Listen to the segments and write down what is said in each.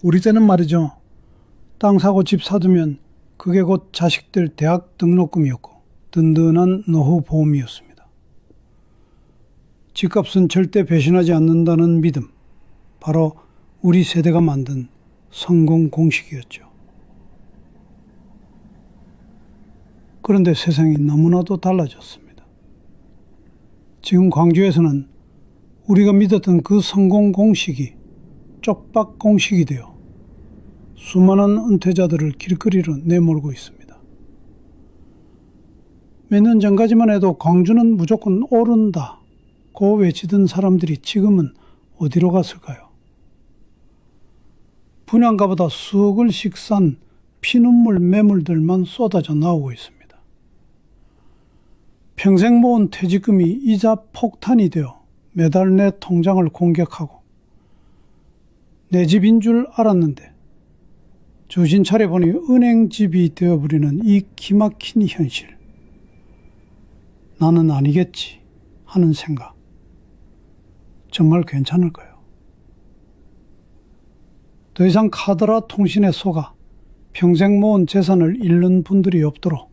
우리 때는 말이죠. 땅 사고 집 사두면 그게 곧 자식들 대학 등록금이었고 든든한 노후 보험이었습니다. 집값은 절대 배신하지 않는다는 믿음, 바로 우리 세대가 만든 성공 공식이었죠. 그런데 세상이 너무나도 달라졌습니다. 지금 광주에서는 우리가 믿었던 그 성공 공식이 쪽박 공식이 되어 수많은 은퇴자들을 길거리로 내몰고 있습니다. 몇 년 전까지만 해도 광주는 무조건 오른다고 외치던 사람들이 지금은 어디로 갔을까요? 분양가보다 수억을 산 피눈물 매물들만 쏟아져 나오고 있습니다. 평생 모은 퇴직금이 이자 폭탄이 되어 매달 내 통장을 공격하고 내 집인 줄 알았는데 정신 차려보니 은행집이 되어버리는 이 기막힌 현실. 나는 아니겠지 하는 생각. 정말 괜찮을까요? 더 이상 카드라 통신에 속아 평생 모은 재산을 잃는 분들이 없도록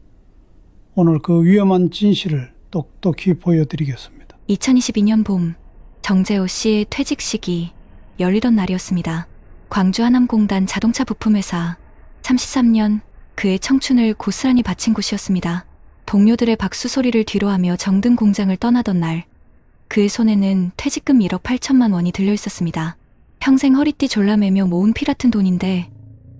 오늘 그 위험한 진실을 똑똑히 보여드리겠습니다. 2022년 봄, 정재호 씨의 퇴직식이 열리던 날이었습니다. 광주 하남공단 자동차 부품회사. 33년 그의 청춘을 고스란히 바친 곳이었습니다. 동료들의 박수 소리를 뒤로하며 정든 공장을 떠나던 날, 그의 손에는 퇴직금 1억 8천만 원이 들려 있었습니다. 평생 허리띠 졸라매며 모은 피 같은 돈인데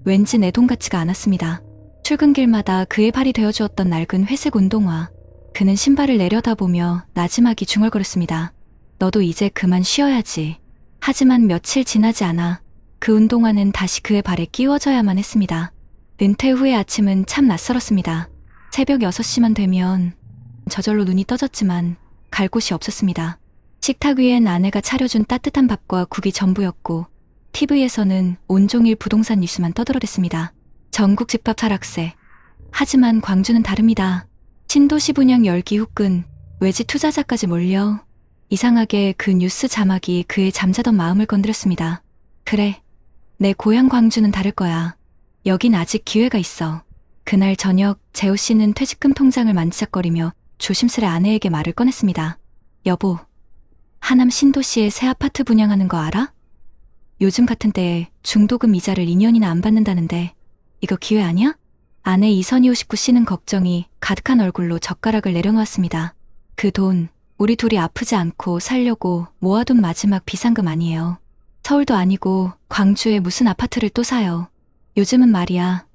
왠지 내 돈 같지가 않았습니다. 출근길마다 그의 발이 되어주었던 낡은 회색 운동화. 그는 신발을 내려다보며 나지막이 중얼거렸습니다. 너도 이제 그만 쉬어야지. 하지만 며칠 지나지 않아 그 운동화는 다시 그의 발에 끼워져야만 했습니다. 은퇴 후의 아침은 참 낯설었습니다. 새벽 6시만 되면 저절로 눈이 떠졌지만 갈 곳이 없었습니다. 식탁 위엔 아내가 차려준 따뜻한 밥과 국이 전부였고 TV에서는 온종일 부동산 뉴스만 떠들어댔습니다. 전국 집값 하락세. 하지만 광주는 다릅니다. 신도시 분양 열기 후끈 외지 투자자까지 몰려 이상하게 그 뉴스 자막이 그의 잠자던 마음을 건드렸습니다. 그래, 내 고향 광주는 다를 거야. 여긴 아직 기회가 있어. 그날 저녁 재호 씨는 퇴직금 통장을 만지작거리며 조심스레 아내에게 말을 꺼냈습니다. 여보, 하남 신도시에 새 아파트 분양하는 거 알아? 요즘 같은 때에 중도금 이자를 2년이나 안 받는다는데 이거 기회 아니야? 아내 이선희 59씨는 걱정이 가득한 얼굴로 젓가락을 내려놓았습니다. 그 돈 우리 둘이 아프지 않고 살려고 모아둔 마지막 비상금 아니에요. 서울도 아니고 광주에 무슨 아파트를 또 사요. 요즘은 말이야.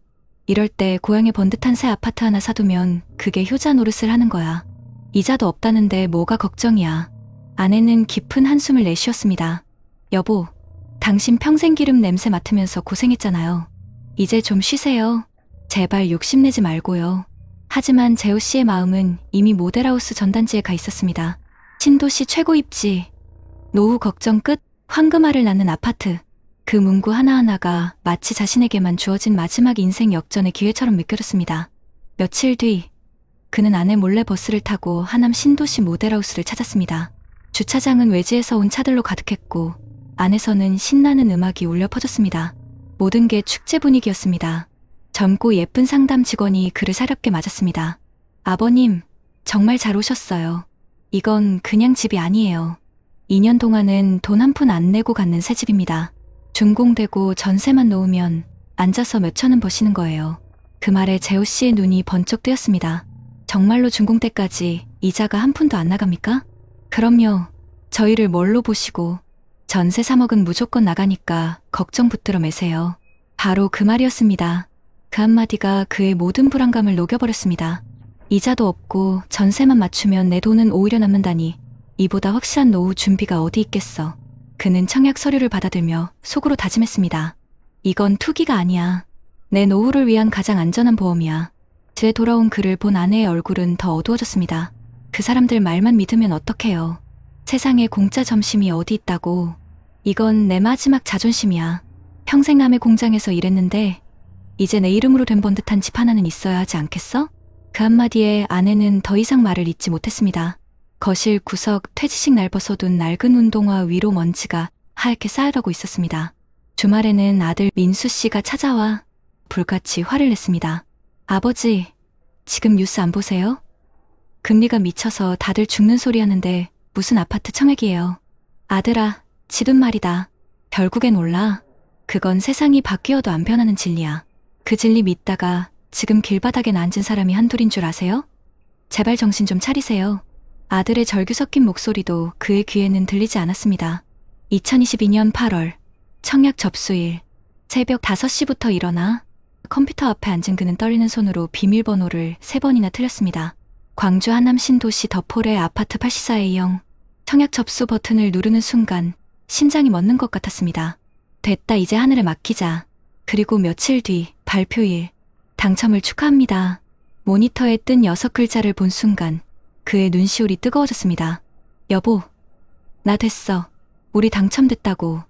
이럴 때 고향에 번듯한 새 아파트 하나 사두면 그게 효자 노릇을 하는 거야. 이자도 없다는데 뭐가 걱정이야. 아내는 깊은 한숨을 내쉬었습니다. 여보, 당신 평생 기름 냄새 맡으면서 고생했잖아요. 이제 좀 쉬세요. 제발 욕심내지 말고요. 하지만 재호 씨의 마음은 이미 모델하우스 전단지에 가 있었습니다. 신도시 최고 입지, 노후 걱정 끝, 황금알을 낳는 아파트. 그 문구 하나하나가 마치 자신에게만 주어진 마지막 인생 역전의 기회처럼 느껴졌습니다. 며칠 뒤, 그는 아내 몰래 버스를 타고 하남 신도시 모델하우스를 찾았습니다. 주차장은 외지에서 온 차들로 가득했고 안에서는 신나는 음악이 울려 퍼졌습니다. 모든 게 축제 분위기였습니다. 젊고 예쁜 상담 직원이 그를 사렵게 맞았습니다. 아버님, 정말 잘 오셨어요. 이건 그냥 집이 아니에요. 2년 동안은 돈 한 푼 안 내고 갖는 새 집입니다. 준공되고 전세만 놓으면 앉아서 몇 천은 버시는 거예요. 그 말에 재호 씨의 눈이 번쩍 뜨였습니다. 정말로 준공 때까지 이자가 한 푼도 안 나갑니까? 그럼요. 저희를 뭘로 보시고 전세 3억은 무조건 나가니까 걱정 붙들어 매세요. 바로 그 말이었습니다. 그 한마디가 그의 모든 불안감을 녹여버렸습니다. 이자도 없고 전세만 맞추면 내 돈은 오히려 남는다니 이보다 확실한 노후 준비가 어디 있겠어. 그는 청약 서류를 받아들며 속으로 다짐했습니다. 이건 투기가 아니야. 내 노후를 위한 가장 안전한 보험이야. 집에 돌아온 그를 본 아내의 얼굴은 더 어두워졌습니다. 그 사람들 말만 믿으면 어떡해요. 세상에 공짜 점심이 어디 있다고. 이건 내 마지막 자존심이야. 평생 남의 공장에서 일했는데 이제 내 이름으로 된 번듯한 집 하나는 있어야 하지 않겠어? 그 한마디에 아내는 더 이상 말을 잇지 못했습니다. 거실 구석 퇴지식 날 벗어둔 낡은 운동화 위로 먼지가 하얗게 쌓여가고 있었습니다. 주말에는 아들 민수 씨가 찾아와 불같이 화를 냈습니다. 아버지, 지금 뉴스 안 보세요? 금리가 미쳐서 다들 죽는 소리 하는데 무슨 아파트 청약이에요. 아들아, 지든 말이다. 결국엔 올라. 그건 세상이 바뀌어도 안 변하는 진리야. 그 진리 믿다가 지금 길바닥에 앉은 사람이 한둘인 줄 아세요? 제발 정신 좀 차리세요. 아들의 절규 섞인 목소리도 그의 귀에는 들리지 않았습니다. 2022년 8월, 청약 접수일, 새벽 5시부터 일어나 컴퓨터 앞에 앉은 그는 떨리는 손으로 비밀번호를 3번이나 틀렸습니다. 광주 하남 신도시 덕포레 아파트 84A형, 청약 접수 버튼을 누르는 순간 심장이 멎는 것 같았습니다. 됐다, 이제 하늘에 맡기자. 그리고 며칠 뒤 발표일, 당첨을 축하합니다. 모니터에 뜬 6글자를 본 순간 그의 눈시울이 뜨거워졌습니다. 여보, 나 됐어. 우리 당첨됐다고.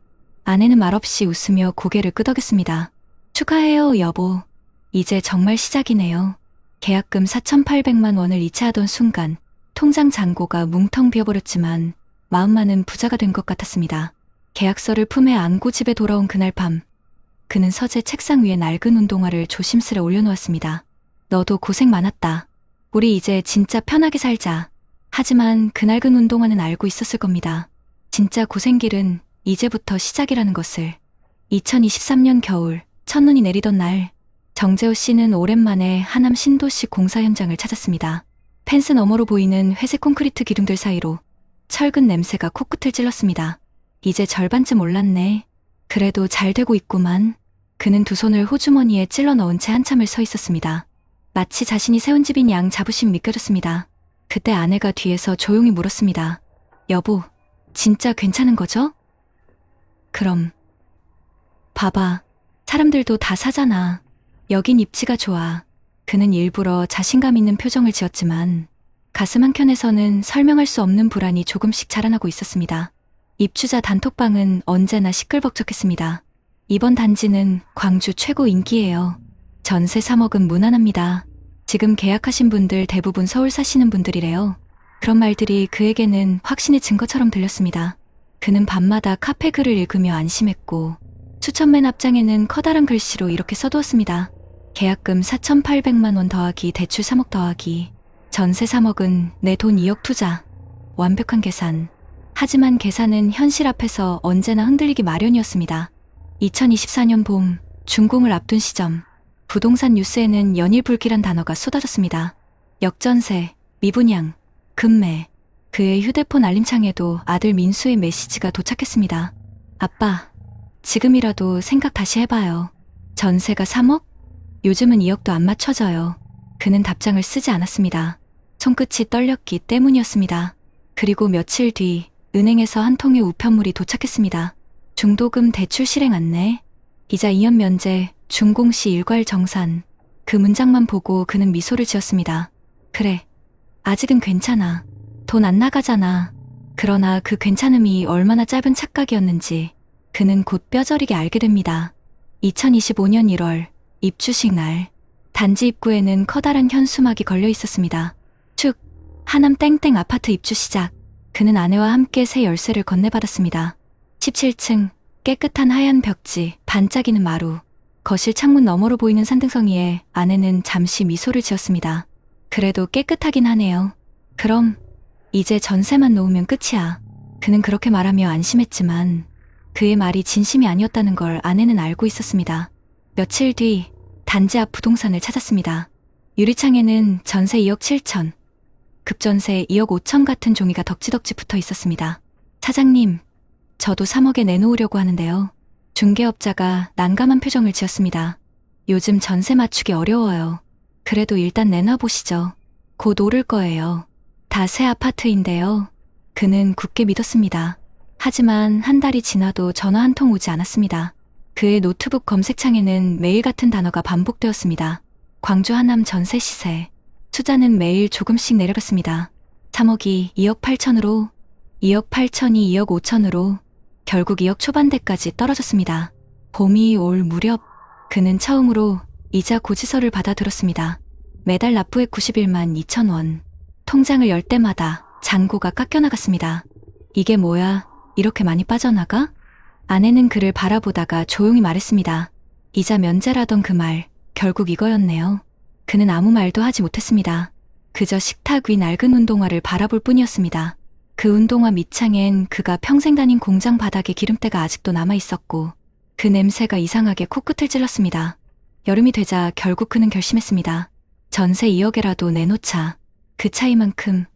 아내는 말없이 웃으며 고개를 끄덕였습니다. 축하해요, 여보. 이제 정말 시작이네요. 계약금 4,800만 원을 이체하던 순간 통장 잔고가 뭉텅 비어버렸지만 마음만은 부자가 된 것 같았습니다. 계약서를 품에 안고 집에 돌아온 그날 밤, 그는 서재 책상 위에 낡은 운동화를 조심스레 올려놓았습니다. 너도 고생 많았다. 우리 이제 진짜 편하게 살자. 하지만 그 낡은 운동화는 알고 있었을 겁니다. 진짜 고생길은 이제부터 시작이라는 것을. 2023년 겨울, 첫눈이 내리던 날, 정재호 씨는 오랜만에 하남 신도시 공사 현장을 찾았습니다. 펜스 너머로 보이는 회색 콘크리트 기둥들 사이로 철근 냄새가 코끝을 찔렀습니다. 이제 절반쯤 올랐네. 그래도 잘 되고 있구만. 그는 두 손을 호주머니에 찔러 넣은 채 한참을 서 있었습니다. 마치 자신이 세운 집인 양 자부심이 믿겨졌습니다. 그때 아내가 뒤에서 조용히 물었습니다. 여보, 진짜 괜찮은 거죠? 그럼. 봐봐, 사람들도 다 사잖아. 여긴 입지가 좋아. 그는 일부러 자신감 있는 표정을 지었지만 가슴 한켠에서는 설명할 수 없는 불안이 조금씩 자라나고 있었습니다. 입주자 단톡방은 언제나 시끌벅적했습니다. 이번 단지는 광주 최고 인기예요. 전세 3억은 무난합니다. 지금 계약하신 분들 대부분 서울 사시는 분들이래요. 그런 말들이 그에게는 확신의 증거처럼 들렸습니다. 그는 밤마다 카페 글을 읽으며 안심했고 추천맨 앞장에는 커다란 글씨로 이렇게 써두었습니다. 계약금 4,800만 원 더하기 대출 3억 더하기 전세 3억은 내 돈 2억 투자. 완벽한 계산. 하지만 계산은 현실 앞에서 언제나 흔들리기 마련이었습니다. 2024년 봄, 준공을 앞둔 시점, 부동산 뉴스에는 연일 불길한 단어가 쏟아졌습니다. 역전세, 미분양, 급매. 그의 휴대폰 알림창에도 아들 민수의 메시지가 도착했습니다. 아빠, 지금이라도 생각 다시 해봐요. 전세가 3억? 요즘은 2억도 안 맞춰져요. 그는 답장을 쓰지 않았습니다. 손끝이 떨렸기 때문이었습니다. 그리고 며칠 뒤 은행에서 한 통의 우편물이 도착했습니다. 중도금 대출 실행 안내, 이자 2년 면제, 준공시 일괄 정산. 그 문장만 보고 그는 미소를 지었습니다. 그래, 아직은 괜찮아. 돈 안 나가잖아. 그러나 그 괜찮음이 얼마나 짧은 착각이었는지 그는 곧 뼈저리게 알게 됩니다. 2025년 1월, 입주식 날, 단지 입구에는 커다란 현수막이 걸려 있었습니다. 축, 하남 땡땡 아파트 입주 시작. 그는 아내와 함께 새 열쇠를 건네받았습니다. 17층, 깨끗한 하얀 벽지, 반짝이는 마루, 거실 창문 너머로 보이는 산등성이에 아내는 잠시 미소를 지었습니다. 그래도 깨끗하긴 하네요. 그럼 이제 전세만 놓으면 끝이야. 그는 그렇게 말하며 안심했지만 그의 말이 진심이 아니었다는 걸 아내는 알고 있었습니다. 며칠 뒤 단지 앞 부동산을 찾았습니다. 유리창에는 전세 2억 7천, 급전세 2억 5천 같은 종이가 덕지덕지 붙어 있었습니다. 사장님, 저도 3억에 내놓으려고 하는데요. 중개업자가 난감한 표정을 지었습니다. 요즘 전세 맞추기 어려워요. 그래도 일단 내놔보시죠. 곧 오를 거예요. 다 새 아파트인데요. 그는 굳게 믿었습니다. 하지만 한 달이 지나도 전화 한 통 오지 않았습니다. 그의 노트북 검색창에는 매일 같은 단어가 반복되었습니다. 광주 하남 전세 시세. 투자는 매일 조금씩 내려갔습니다. 3억이 2억 8천으로, 2억 8천이 2억 5천으로, 결국 2억 초반대까지 떨어졌습니다. 봄이 올 무렵 그는 처음으로 이자 고지서를 받아들었습니다. 매달 납부액 91만 2천 원. 통장을 열 때마다 잔고가 깎여나갔습니다. 이게 뭐야? 이렇게 많이 빠져나가? 아내는 그를 바라보다가 조용히 말했습니다. 이자 면제라던 그 말, 결국 이거였네요. 그는 아무 말도 하지 못했습니다. 그저 식탁 위 낡은 운동화를 바라볼 뿐이었습니다. 그 운동화 밑창엔 그가 평생 다닌 공장 바닥에 기름때가 아직도 남아 있었고 그 냄새가 이상하게 코끝을 찔렀습니다. 여름이 되자 결국 그는 결심했습니다. 전세 2억에라도 내놓자. 그 차이만큼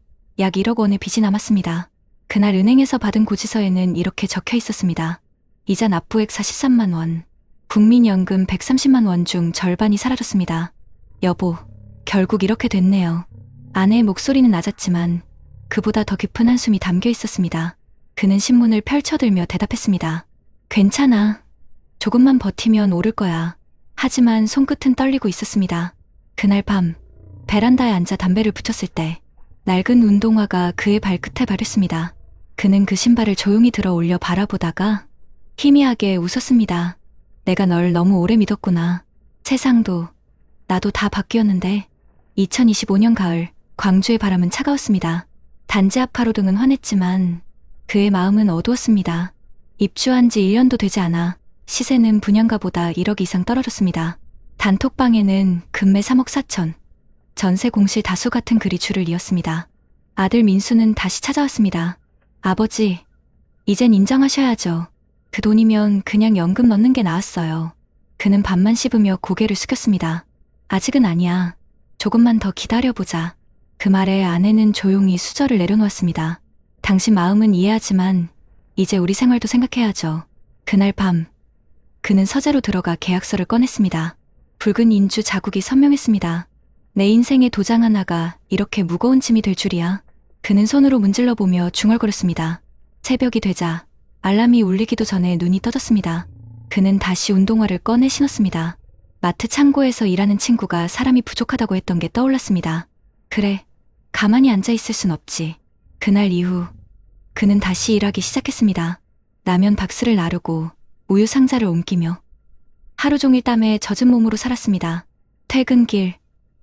약 1억 원의 빚이 남았습니다. 그날 은행에서 받은 고지서에는 이렇게 적혀 있었습니다. 이자 납부액 43만 원, 국민연금 130만 원 중 절반이 사라졌습니다. 여보, 결국 이렇게 됐네요. 아내의 목소리는 낮았지만 그보다 더 깊은 한숨이 담겨 있었습니다. 그는 신문을 펼쳐들며 대답했습니다. 괜찮아. 조금만 버티면 오를 거야. 하지만 손끝은 떨리고 있었습니다. 그날 밤 베란다에 앉아 담배를 붙였을 때 낡은 운동화가 그의 발끝에 바랬습니다. 그는 그 신발을 조용히 들어 올려 바라보다가 희미하게 웃었습니다. 내가 널 너무 오래 믿었구나. 세상도 나도 다 바뀌었는데. 2025년 가을 광주의 바람은 차가웠습니다. 단지 앞 가로등은 환했지만 그의 마음은 어두웠습니다. 입주한 지 1년도 되지 않아 시세는 분양가보다 1억 이상 떨어졌습니다. 단톡방에는 금매 3억 4천, 전세 공실 다수 같은 글이 줄을 이었습니다. 아들 민수는 다시 찾아왔습니다. 아버지, 이젠 인정하셔야죠. 그 돈이면 그냥 연금 넣는 게 나았어요. 그는 밥만 씹으며 고개를 숙였습니다. 아직은 아니야. 조금만 더 기다려보자. 그 말에 아내는 조용히 수저를 내려놓았습니다. 당신 마음은 이해하지만 이제 우리 생활도 생각해야죠. 그날 밤 그는 서재로 들어가 계약서를 꺼냈습니다. 붉은 인주 자국이 선명했습니다. 내 인생의 도장 하나가 이렇게 무거운 짐이 될 줄이야. 그는 손으로 문질러 보며 중얼거렸습니다. 새벽이 되자 알람이 울리기도 전에 눈이 떠졌습니다. 그는 다시 운동화를 꺼내 신었습니다. 마트 창고에서 일하는 친구가 사람이 부족하다고 했던 게 떠올랐습니다. 그래, 가만히 앉아있을 순 없지. 그날 이후 그는 다시 일하기 시작했습니다. 라면 박스를 나르고 우유 상자를 옮기며 하루 종일 땀에 젖은 몸으로 살았습니다. 퇴근길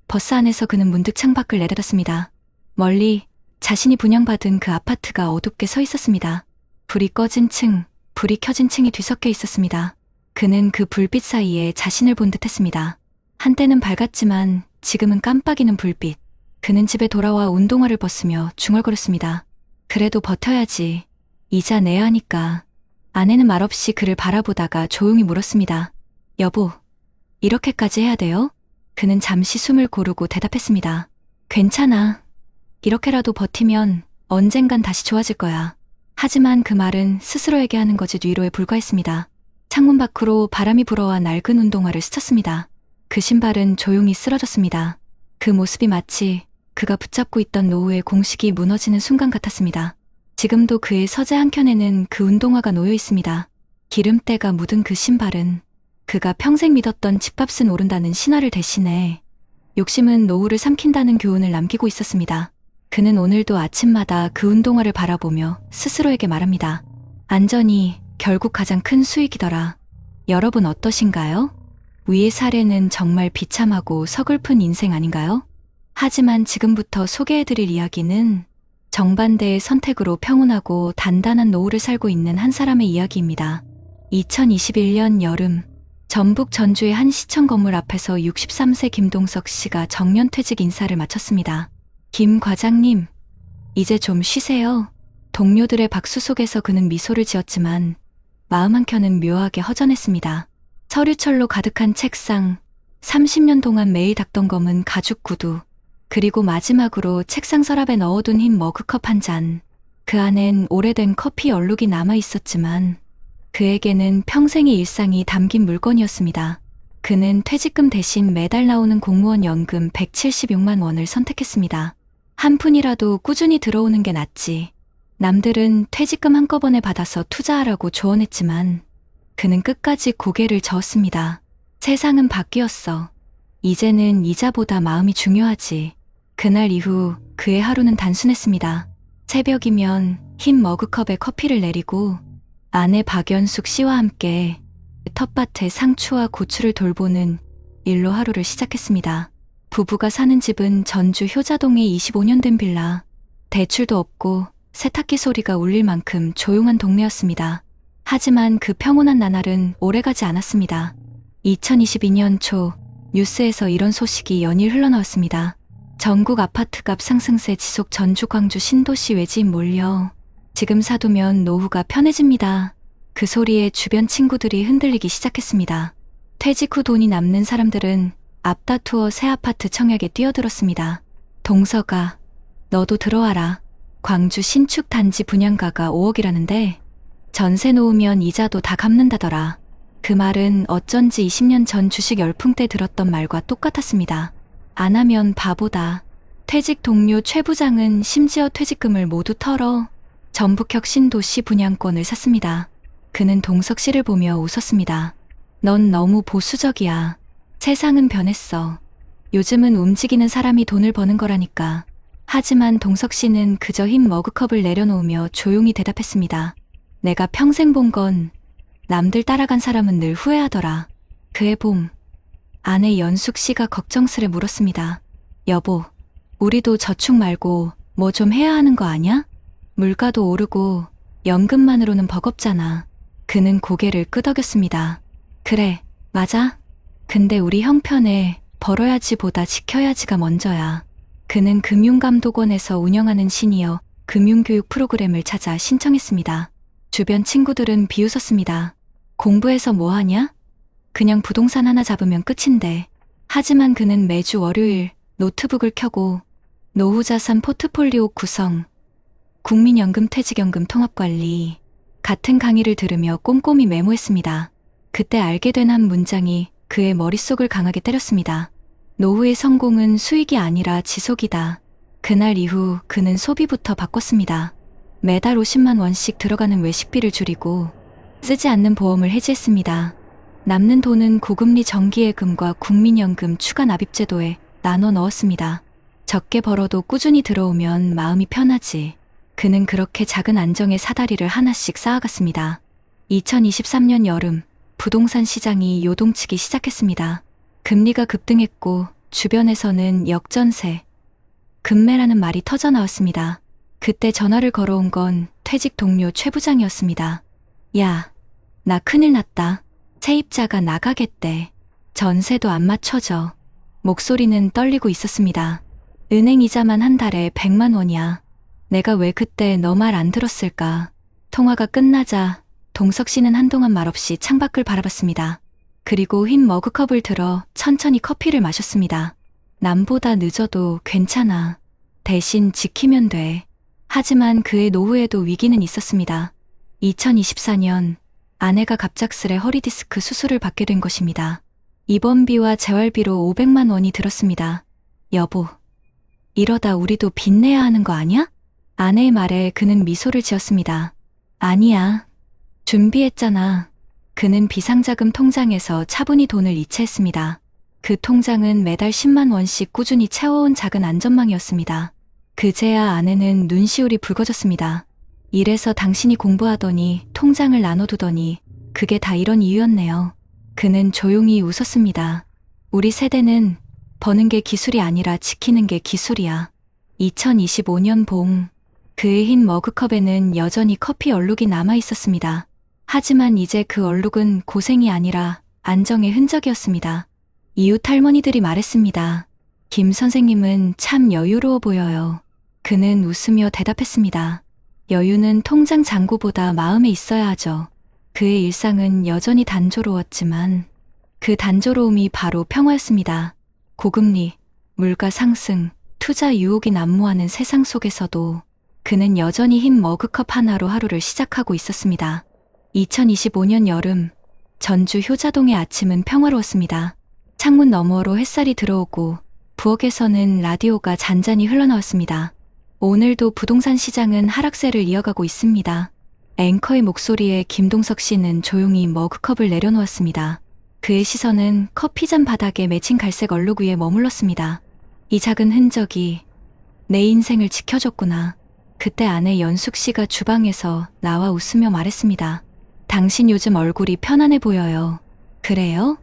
버스 안에서 그는 문득 창밖을 내다봤습니다. 멀리 자신이 분양받은 그 아파트가 어둡게 서 있었습니다. 불이 꺼진 층, 불이 켜진 층이 뒤섞여 있었습니다. 그는 그 불빛 사이에 자신을 본 듯했습니다. 한때는 밝았지만 지금은 깜빡이는 불빛. 그는 집에 돌아와 운동화를 벗으며 중얼거렸습니다. 그래도 버텨야지. 이자 내야 하니까. 아내는 말없이 그를 바라보다가 조용히 물었습니다. 여보, 이렇게까지 해야 돼요? 그는 잠시 숨을 고르고 대답했습니다. 괜찮아. 이렇게라도 버티면 언젠간 다시 좋아질 거야. 하지만 그 말은 스스로에게 하는 거짓 위로에 불과했습니다. 창문 밖으로 바람이 불어와 낡은 운동화를 스쳤습니다. 그 신발은 조용히 쓰러졌습니다. 그 모습이 마치 그가 붙잡고 있던 노후의 공식이 무너지는 순간 같았습니다. 지금도 그의 서재 한켠에는 그 운동화가 놓여 있습니다. 기름때가 묻은 그 신발은 그가 평생 믿었던 집값은 오른다는 신화를 대신해 욕심은 노후를 삼킨다는 교훈을 남기고 있었습니다. 그는 오늘도 아침마다 그 운동화를 바라보며 스스로에게 말합니다. 안전이 결국 가장 큰 수익이더라. 여러분 어떠신가요? 위의 사례는 정말 비참하고 서글픈 인생 아닌가요? 하지만 지금부터 소개해드릴 이야기는 정반대의 선택으로 평온하고 단단한 노후를 살고 있는 한 사람의 이야기입니다. 2021년 여름, 전북 전주의 한 시청 건물 앞에서 63세 김동석 씨가 정년퇴직 인사를 마쳤습니다. 김 과장님, 이제 좀 쉬세요. 동료들의 박수 속에서 그는 미소를 지었지만 마음 한켠은 묘하게 허전했습니다. 서류철로 가득한 책상, 30년 동안 매일 닦던 검은 가죽 구두, 그리고 마지막으로 책상 서랍에 넣어둔 흰 머그컵 한 잔. 그 안엔 오래된 커피 얼룩이 남아 있었지만 그에게는 평생의 일상이 담긴 물건이었습니다. 그는 퇴직금 대신 매달 나오는 공무원 연금 176만 원을 선택했습니다. 한 푼이라도 꾸준히 들어오는 게 낫지. 남들은 퇴직금 한꺼번에 받아서 투자하라고 조언했지만 그는 끝까지 고개를 저었습니다. 세상은 바뀌었어. 이제는 이자보다 마음이 중요하지. 그날 이후 그의 하루는 단순했습니다. 새벽이면 흰 머그컵에 커피를 내리고 아내 박연숙 씨와 함께 텃밭에 상추와 고추를 돌보는 일로 하루를 시작했습니다. 부부가 사는 집은 전주 효자동의 25년 된 빌라. 대출도 없고 세탁기 소리가 울릴 만큼 조용한 동네였습니다. 하지만 그 평온한 나날은 오래가지 않았습니다. 2022년 초 뉴스에서 이런 소식이 연일 흘러나왔습니다. 전국 아파트값 상승세 지속, 전주 광주 신도시 외지인 몰려 지금 사두면 노후가 편해집니다. 그 소리에 주변 친구들이 흔들리기 시작했습니다. 퇴직 후 돈이 남는 사람들은 앞다투어 새 아파트 청약에 뛰어들었습니다. 동서가 너도 들어와라. 광주 신축 단지 분양가가 5억이라는데 전세 놓으면 이자도 다 갚는다더라. 그 말은 어쩐지 20년 전 주식 열풍 때 들었던 말과 똑같았습니다. 안 하면 바보다. 퇴직 동료 최 부장은 심지어 퇴직금을 모두 털어 전북역 신도시 분양권을 샀습니다. 그는 동석 씨를 보며 웃었습니다. 넌 너무 보수적이야. 세상은 변했어. 요즘은 움직이는 사람이 돈을 버는 거라니까. 하지만 동석 씨는 그저 흰 머그컵을 내려놓으며 조용히 대답했습니다. 내가 평생 본 건 남들 따라간 사람은 늘 후회하더라. 그해 봄, 아내 연숙 씨가 걱정스레 물었습니다. 여보, 우리도 저축 말고 뭐 좀 해야 하는 거 아냐? 물가도 오르고 연금만으로는 버겁잖아. 그는 고개를 끄덕였습니다. 그래, 맞아. 근데 우리 형편에 벌어야지 보다 지켜야지가 먼저야. 그는 금융감독원에서 운영하는 시니어 금융교육 프로그램을 찾아 신청했습니다. 주변 친구들은 비웃었습니다. 공부해서 뭐 하냐? 그냥 부동산 하나 잡으면 끝인데. 하지만 그는 매주 월요일 노트북을 켜고 노후자산 포트폴리오 구성, 국민연금 퇴직연금 통합관리 같은 강의를 들으며 꼼꼼히 메모했습니다. 그때 알게 된 한 문장이 그의 머릿속을 강하게 때렸습니다. 노후의 성공은 수익이 아니라 지속이다. 그날 이후 그는 소비부터 바꿨습니다. 매달 50만 원씩 들어가는 외식비를 줄이고 쓰지 않는 보험을 해지했습니다. 남는 돈은 고금리 정기예금과 국민연금 추가 납입제도에 나눠 넣었습니다. 적게 벌어도 꾸준히 들어오면 마음이 편하지. 그는 그렇게 작은 안정의 사다리를 하나씩 쌓아갔습니다. 2023년 여름, 부동산 시장이 요동치기 시작했습니다. 금리가 급등했고 주변에서는 역전세, 급매라는 말이 터져나왔습니다. 그때 전화를 걸어온 건 퇴직 동료 최 부장이었습니다. 야, 나 큰일 났다. 세입자가 나가겠대. 전세도 안 맞춰져. 목소리는 떨리고 있었습니다. 은행 이자만 한 달에 100만 원이야. 내가 왜 그때 너 말 안 들었을까. 통화가 끝나자 동석 씨는 한동안 말없이 창밖을 바라봤습니다. 그리고 흰 머그컵을 들어 천천히 커피를 마셨습니다. 남보다 늦어도 괜찮아. 대신 지키면 돼. 하지만 그의 노후에도 위기는 있었습니다. 2024년 아내가 갑작스레 허리디스크 수술을 받게 된 것입니다. 입원비와 재활비로 500만 원이 들었습니다. 여보, 이러다 우리도 빚 내야 하는 거 아니야? 아내의 말에 그는 미소를 지었습니다. 아니야. 준비했잖아. 그는 비상자금 통장에서 차분히 돈을 이체했습니다. 그 통장은 매달 10만 원씩 꾸준히 채워온 작은 안전망이었습니다. 그제야 아내는 눈시울이 붉어졌습니다. 이래서 당신이 공부하더니 통장을 나눠두더니 그게 다 이런 이유였네요. 그는 조용히 웃었습니다. 우리 세대는 버는 게 기술이 아니라 지키는 게 기술이야. 2025년 봄, 그의 흰 머그컵에는 여전히 커피 얼룩이 남아 있었습니다. 하지만 이제 그 얼룩은 고생이 아니라 안정의 흔적이었습니다. 이웃 할머니들이 말했습니다. 김 선생님은 참 여유로워 보여요. 그는 웃으며 대답했습니다. 여유는 통장 잔고보다 마음에 있어야 하죠. 그의 일상은 여전히 단조로웠지만 그 단조로움이 바로 평화였습니다. 고금리, 물가 상승, 투자 유혹이 난무하는 세상 속에서도 그는 여전히 흰 머그컵 하나로 하루를 시작하고 있었습니다. 2025년 여름, 전주 효자동의 아침은 평화로웠습니다. 창문 너머로 햇살이 들어오고 부엌에서는 라디오가 잔잔히 흘러나왔습니다. 오늘도 부동산 시장은 하락세를 이어가고 있습니다. 앵커의 목소리에 김동석 씨는 조용히 머그컵을 내려놓았습니다. 그의 시선은 커피잔 바닥에 맺힌 갈색 얼룩 위에 머물렀습니다. 이 작은 흔적이 내 인생을 지켜줬구나. 그때 아내 연숙 씨가 주방에서 나와 웃으며 말했습니다. 당신 요즘 얼굴이 편안해 보여요. 그래요?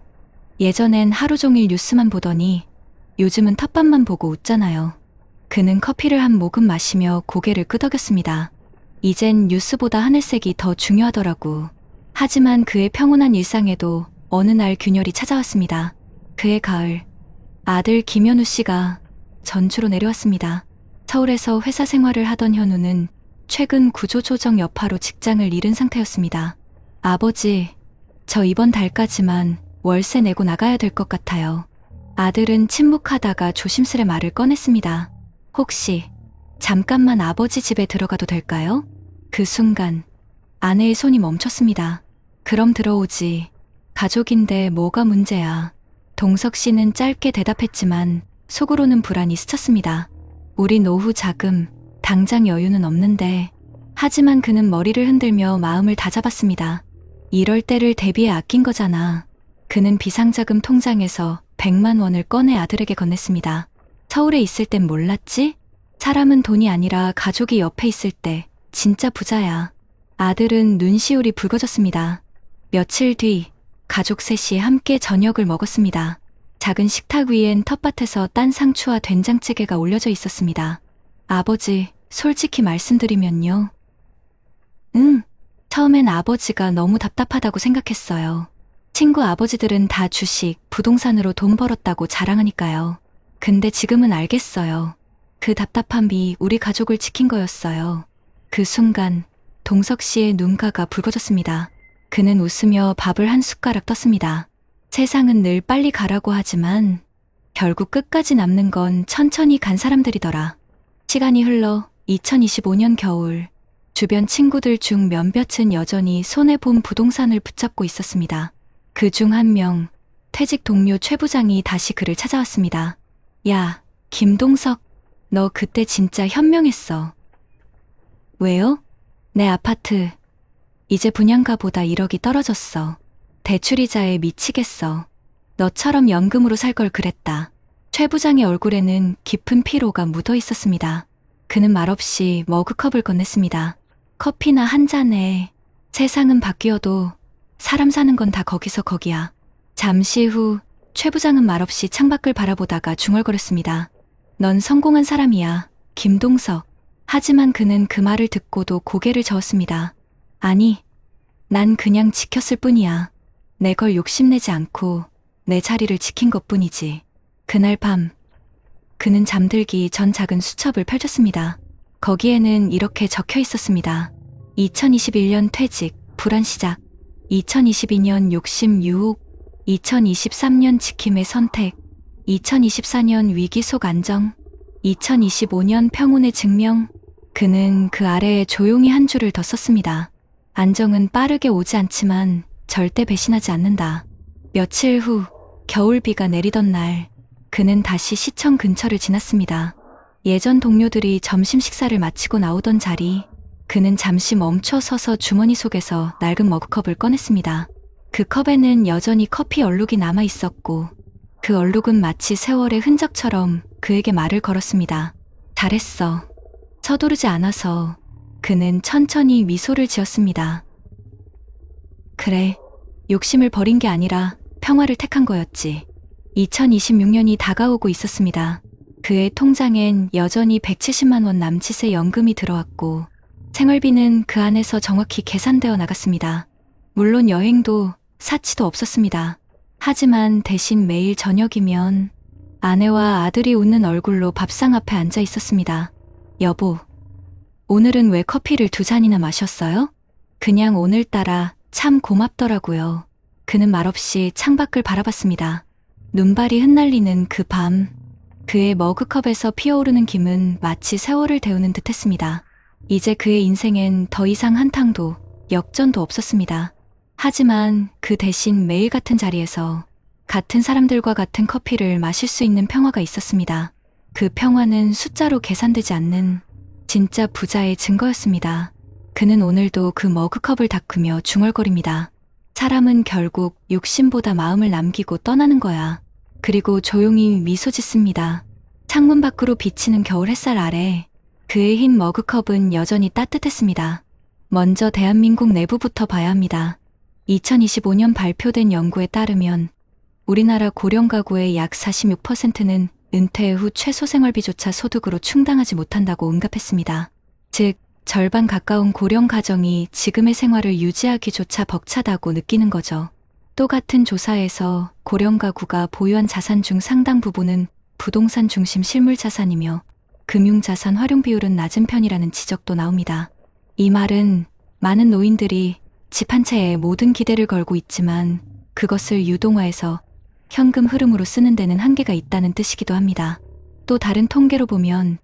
예전엔 하루 종일 뉴스만 보더니 요즘은 텃밭만 보고 웃잖아요. 그는 커피를 한 모금 마시며 고개를 끄덕였습니다. 이젠 뉴스보다 하늘색이 더 중요하더라고. 하지만 그의 평온한 일상에도 어느 날 균열이 찾아왔습니다. 그해 가을, 아들 김현우 씨가 전주로 내려왔습니다. 서울에서 회사 생활을 하던 현우는 최근 구조조정 여파로 직장을 잃은 상태였습니다. 아버지, 저 이번 달까지만 월세 내고 나가야 될 것 같아요. 아들은 침묵하다가 조심스레 말을 꺼냈습니다. 혹시 잠깐만 아버지 집에 들어가도 될까요? 그 순간 아내의 손이 멈췄습니다. 그럼 들어오지. 가족인데 뭐가 문제야. 동석 씨는 짧게 대답했지만 속으로는 불안이 스쳤습니다. 우리 노후 자금, 당장 여유는 없는데. 하지만 그는 머리를 흔들며 마음을 다잡았습니다. 이럴 때를 대비해 아낀 거잖아. 그는 비상자금 통장에서 100만 원을 꺼내 아들에게 건넸습니다. 서울에 있을 땐 몰랐지? 사람은 돈이 아니라 가족이 옆에 있을 때 진짜 부자야. 아들은 눈시울이 붉어졌습니다. 며칠 뒤 가족 셋이 함께 저녁을 먹었습니다. 작은 식탁 위엔 텃밭에서 딴 상추와 된장찌개가 올려져 있었습니다. 아버지, 솔직히 말씀드리면요. 처음엔 아버지가 너무 답답하다고 생각했어요. 친구 아버지들은 다 주식, 부동산으로 돈 벌었다고 자랑하니까요. 근데 지금은 알겠어요. 그 답답함이 우리 가족을 지킨 거였어요. 그 순간 동석 씨의 눈가가 붉어졌습니다. 그는 웃으며 밥을 한 숟가락 떴습니다. 세상은 늘 빨리 가라고 하지만 결국 끝까지 남는 건 천천히 간 사람들이더라. 시간이 흘러 2025년 겨울, 주변 친구들 중 몇몇은 여전히 손해본 부동산을 붙잡고 있었습니다. 그 중 한 명, 퇴직 동료 최 부장이 다시 그를 찾아왔습니다. 야, 김동석, 너 그때 진짜 현명했어. 왜요? 내 아파트, 이제 분양가보다 1억이 떨어졌어. 대출이자에 미치겠어. 너처럼 연금으로 살 걸 그랬다. 최 부장의 얼굴에는 깊은 피로가 묻어 있었습니다. 그는 말없이 머그컵을 건넸습니다. 커피나 한 잔에. 세상은 바뀌어도 사람 사는 건 다 거기서 거기야. 잠시 후 최 부장은 말없이 창밖을 바라보다가 중얼거렸습니다. 넌 성공한 사람이야, 김동석. 하지만 그는 그 말을 듣고도 고개를 저었습니다. 아니, 난 그냥 지켰을 뿐이야. 내 걸 욕심내지 않고 내 자리를 지킨 것뿐이지. 그날 밤, 그는 잠들기 전 작은 수첩을 펼쳤습니다. 거기에는 이렇게 적혀 있었습니다. 2021년 퇴직, 불안 시작. 2022년 욕심 유혹. 2023년 지킴의 선택. 2024년 위기 속 안정. 2025년 평온의 증명. 그는 그 아래에 조용히 한 줄을 더 썼습니다. 안정은 빠르게 오지 않지만 절대 배신하지 않는다. 며칠 후 겨울비가 내리던 날, 그는 다시 시청 근처를 지났습니다. 예전 동료들이 점심 식사를 마치고 나오던 자리, 그는 잠시 멈춰 서서 주머니 속에서 낡은 머그컵을 꺼냈습니다. 그 컵에는 여전히 커피 얼룩이 남아 있었고, 그 얼룩은 마치 세월의 흔적처럼 그에게 말을 걸었습니다. 잘했어. 서두르지 않아서. 그는 천천히 미소를 지었습니다. 그래, 욕심을 버린 게 아니라 평화를 택한 거였지. 2026년이 다가오고 있었습니다. 그의 통장엔 여전히 170만 원 남짓의 연금이 들어왔고, 생활비는 그 안에서 정확히 계산되어 나갔습니다. 물론 여행도 사치도 없었습니다. 하지만 대신 매일 저녁이면 아내와 아들이 웃는 얼굴로 밥상 앞에 앉아 있었습니다. 여보, 오늘은 왜 커피를 2잔이나 마셨어요? 그냥 오늘따라 참 고맙더라고요. 그는 말없이 창밖을 바라봤습니다. 눈발이 흩날리는 그 밤, 그의 머그컵에서 피어오르는 김은 마치 세월을 데우는 듯했습니다. 이제 그의 인생엔 더 이상 한탕도 역전도 없었습니다. 하지만 그 대신 매일 같은 자리에서 같은 사람들과 같은 커피를 마실 수 있는 평화가 있었습니다. 그 평화는 숫자로 계산되지 않는 진짜 부자의 증거였습니다. 그는 오늘도 그 머그컵을 닦으며 중얼거립니다. 사람은 결국 욕심보다 마음을 남기고 떠나는 거야. 그리고 조용히 미소 짓습니다. 창문 밖으로 비치는 겨울 햇살 아래 그의 흰 머그컵은 여전히 따뜻했습니다. 먼저 대한민국 내부부터 봐야 합니다. 2025년 발표된 연구에 따르면 우리나라 고령 가구의 약 46%는 은퇴 후 최소 생활비조차 소득으로 충당하지 못한다고 응답했습니다. 즉, 절반 가까운 고령 가정이 지금의 생활을 유지하기조차 벅차다고 느끼는 거죠. 또 같은 조사에서 고령 가구가 보유한 자산 중 상당 부분은 부동산 중심 실물 자산이며 금융자산 활용 비율은 낮은 편이라는 지적도 나옵니다. 이 말은 많은 노인들이 집 한 채에 모든 기대를 걸고 있지만 그것을 유동화해서 현금 흐름으로 쓰는 데는 한계가 있다는 뜻이기도 합니다. 또 다른 통계로 보면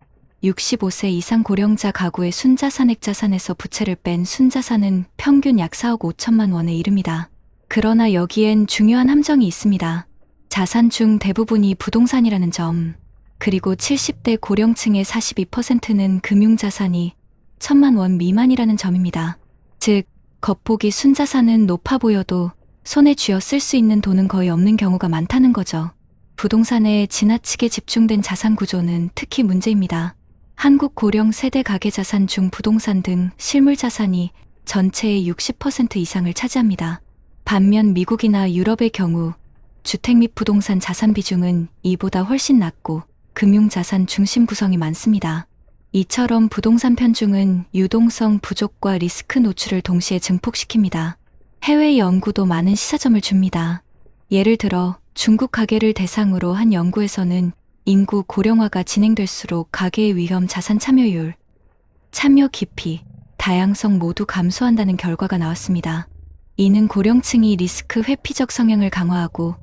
65세 이상 고령자 가구의 순자산액 자산에서 부채를 뺀 순자산은 평균 약 4억 5천만 원에 이릅니다. 그러나 여기엔 중요한 함정이 있습니다. 자산 중 대부분이 부동산이라는 점, 그리고 70대 고령층의 42%는 금융자산이 1천만 원 미만이라는 점입니다. 즉, 겉보기 순자산은 높아 보여도 손에 쥐어 쓸 수 있는 돈은 거의 없는 경우가 많다는 거죠. 부동산에 지나치게 집중된 자산 구조는 특히 문제입니다. 한국 고령 세대 가계 자산 중 부동산 등 실물 자산이 전체의 60% 이상을 차지합니다. 반면 미국이나 유럽의 경우 주택 및 부동산 자산 비중은 이보다 훨씬 낮고 금융자산 중심 구성이 많습니다. 이처럼 부동산 편중은 유동성 부족과 리스크 노출을 동시에 증폭시킵니다. 해외 연구도 많은 시사점을 줍니다. 예를 들어 중국 가계를 대상으로 한 연구에서는 인구 고령화가 진행될수록 가계의 위험 자산 참여율, 참여 깊이, 다양성 모두 감소한다는 결과가 나왔습니다. 이는 고령층이 리스크 회피적 성향을 강화하고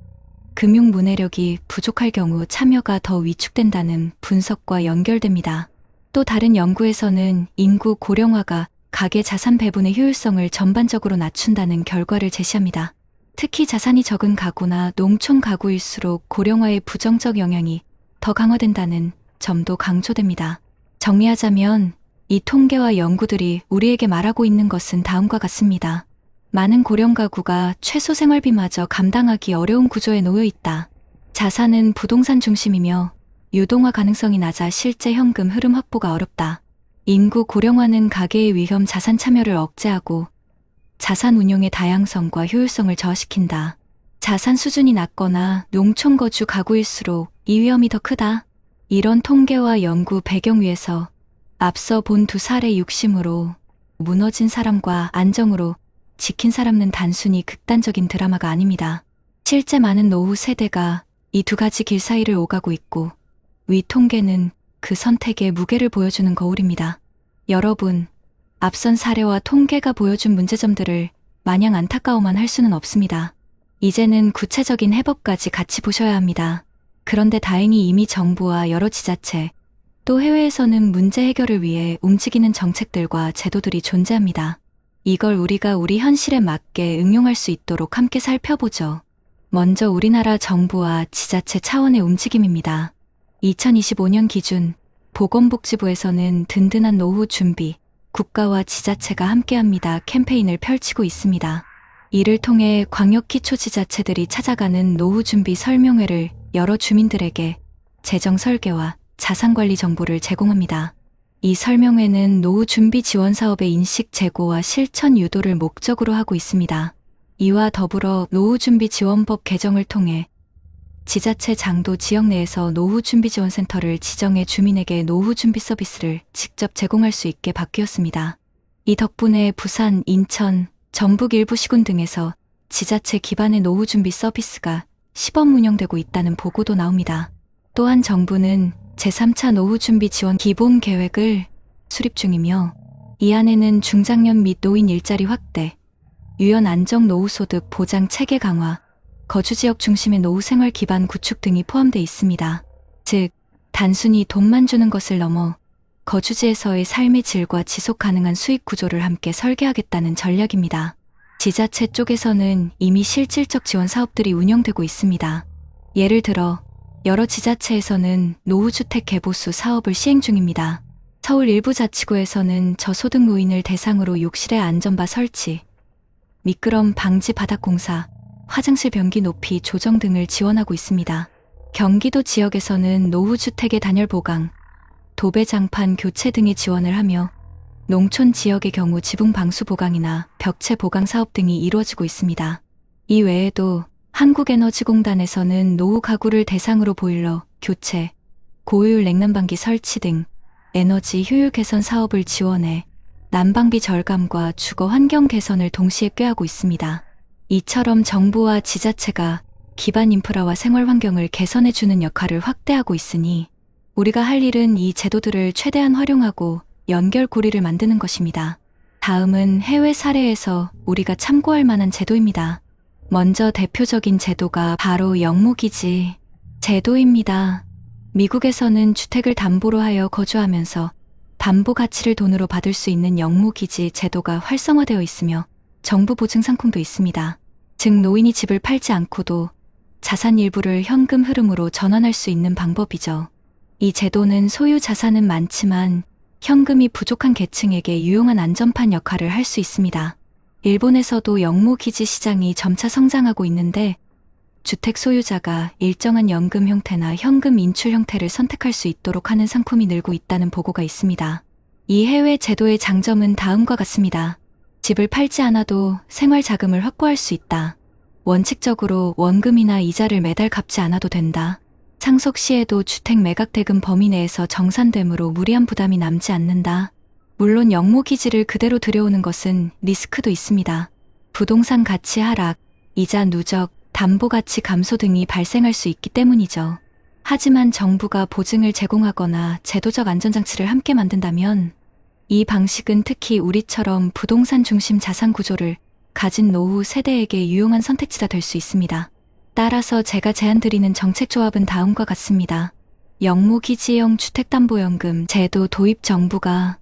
금융 문해력이 부족할 경우 참여가 더 위축된다는 분석과 연결됩니다. 또 다른 연구에서는 인구 고령화가 가계 자산 배분의 효율성을 전반적으로 낮춘다는 결과를 제시합니다. 특히 자산이 적은 가구나 농촌 가구일수록 고령화의 부정적 영향이 더 강화된다는 점도 강조됩니다. 정리하자면 이 통계와 연구들이 우리에게 말하고 있는 것은 다음과 같습니다. 많은 고령 가구가 최소 생활비마저 감당하기 어려운 구조에 놓여 있다. 자산은 부동산 중심이며 유동화 가능성이 낮아 실제 현금 흐름 확보가 어렵다. 인구 고령화는 가계의 위험 자산 참여를 억제하고 자산 운용의 다양성과 효율성을 저하시킨다. 자산 수준이 낮거나 농촌 거주 가구일수록 이 위험이 더 크다. 이런 통계와 연구 배경 위에서 앞서 본 두 사례 육심으로 무너진 사람과 안정으로 지킨 사람은 단순히 극단적인 드라마가 아닙니다. 실제 많은 노후 세대가 이 두 가지 길 사이를 오가고 있고 위 통계는 그 선택의 무게를 보여주는 거울입니다. 여러분, 앞선 사례와 통계가 보여준 문제점들을 마냥 안타까워만 할 수는 없습니다. 이제는 구체적인 해법까지 같이 보셔야 합니다. 그런데 다행히 이미 정부와 여러 지자체, 또 해외에서는 문제 해결을 위해 움직이는 정책들과 제도들이 존재합니다. 이걸 우리가 우리 현실에 맞게 응용할 수 있도록 함께 살펴보죠. 먼저 우리나라 정부와 지자체 차원의 움직임입니다. 2025년 기준 보건복지부에서는 든든한 노후 준비, 국가와 지자체가 함께합니다 캠페인을 펼치고 있습니다. 이를 통해 광역기초지자체들이 찾아가는 노후 준비 설명회를 여러 주민들에게 재정 설계와 자산관리 정보를 제공합니다. 이 설명회는 노후 준비 지원 사업의 인식 제고와 실천 유도를 목적으로 하고 있습니다. 이와 더불어 노후 준비 지원법 개정을 통해 지자체 장도 지역 내에서 노후 준비 지원센터를 지정해 주민에게 노후 준비 서비스를 직접 제공할 수 있게 바뀌었습니다. 이 덕분에 부산, 인천, 전북 일부 시군 등에서 지자체 기반의 노후 준비 서비스가 시범 운영되고 있다는 보고도 나옵니다. 또한 정부는 제3차 노후 준비 지원 기본 계획을 수립 중이며 이 안에는 중장년 및 노인 일자리 확대, 유연 안정 노후소득 보장 체계 강화, 거주지역 중심의 노후 생활 기반 구축 등이 포함되어 있습니다. 즉, 단순히 돈만 주는 것을 넘어 거주지에서의 삶의 질과 지속 가능한 수익 구조를 함께 설계하겠다는 전략입니다. 지자체 쪽에서는 이미 실질적 지원 사업들이 운영되고 있습니다. 예를 들어 여러 지자체에서는 노후주택 개보수 사업을 시행 중입니다. 서울 일부 자치구에서는 저소득 노인을 대상으로 욕실의 안전바 설치, 미끄럼 방지 바닥 공사, 화장실 변기 높이 조정 등을 지원하고 있습니다. 경기도 지역에서는 노후주택의 단열 보강, 도배장판 교체 등의 지원을 하며 농촌 지역의 경우 지붕 방수 보강이나 벽체 보강 사업 등이 이루어지고 있습니다. 이 외에도 한국에너지공단에서는 노후 가구를 대상으로 보일러 교체, 고효율 냉난방기 설치 등 에너지 효율 개선 사업을 지원해 난방비 절감과 주거 환경 개선을 동시에 꾀하고 있습니다. 이처럼 정부와 지자체가 기반 인프라와 생활 환경을 개선해주는 역할을 확대하고 있으니 우리가 할 일은 이 제도들을 최대한 활용하고 연결고리를 만드는 것입니다. 다음은 해외 사례에서 우리가 참고할 만한 제도입니다. 먼저 대표적인 제도가 바로 영무기지 제도입니다. 미국에서는 주택을 담보로 하여 거주하면서 담보 가치를 돈으로 받을 수 있는 영무기지 제도가 활성화되어 있으며 정부 보증 상품도 있습니다. 즉 노인이 집을 팔지 않고도 자산 일부를 현금 흐름으로 전환할 수 있는 방법이죠. 이 제도는 소유 자산은 많지만 현금이 부족한 계층에게 유용한 안전판 역할을 할 수 있습니다. 일본에서도 영무기지 시장이 점차 성장하고 있는데 주택 소유자가 일정한 연금 형태나 현금 인출 형태를 선택할 수 있도록 하는 상품이 늘고 있다는 보고가 있습니다. 이 해외 제도의 장점은 다음과 같습니다. 집을 팔지 않아도 생활 자금을 확보할 수 있다. 원칙적으로 원금이나 이자를 매달 갚지 않아도 된다. 상속 시에도 주택 매각 대금 범위 내에서 정산되므로 무리한 부담이 남지 않는다. 물론 영무기지를 그대로 들여오는 것은 리스크도 있습니다. 부동산 가치 하락, 이자 누적, 담보 가치 감소 등이 발생할 수 있기 때문이죠. 하지만 정부가 보증을 제공하거나 제도적 안전장치를 함께 만든다면 이 방식은 특히 우리처럼 부동산 중심 자산 구조를 가진 노후 세대에게 유용한 선택지가 될 수 있습니다. 따라서 제가 제안드리는 정책 조합은 다음과 같습니다. 영무기지형 주택담보연금 제도 도입, 정부가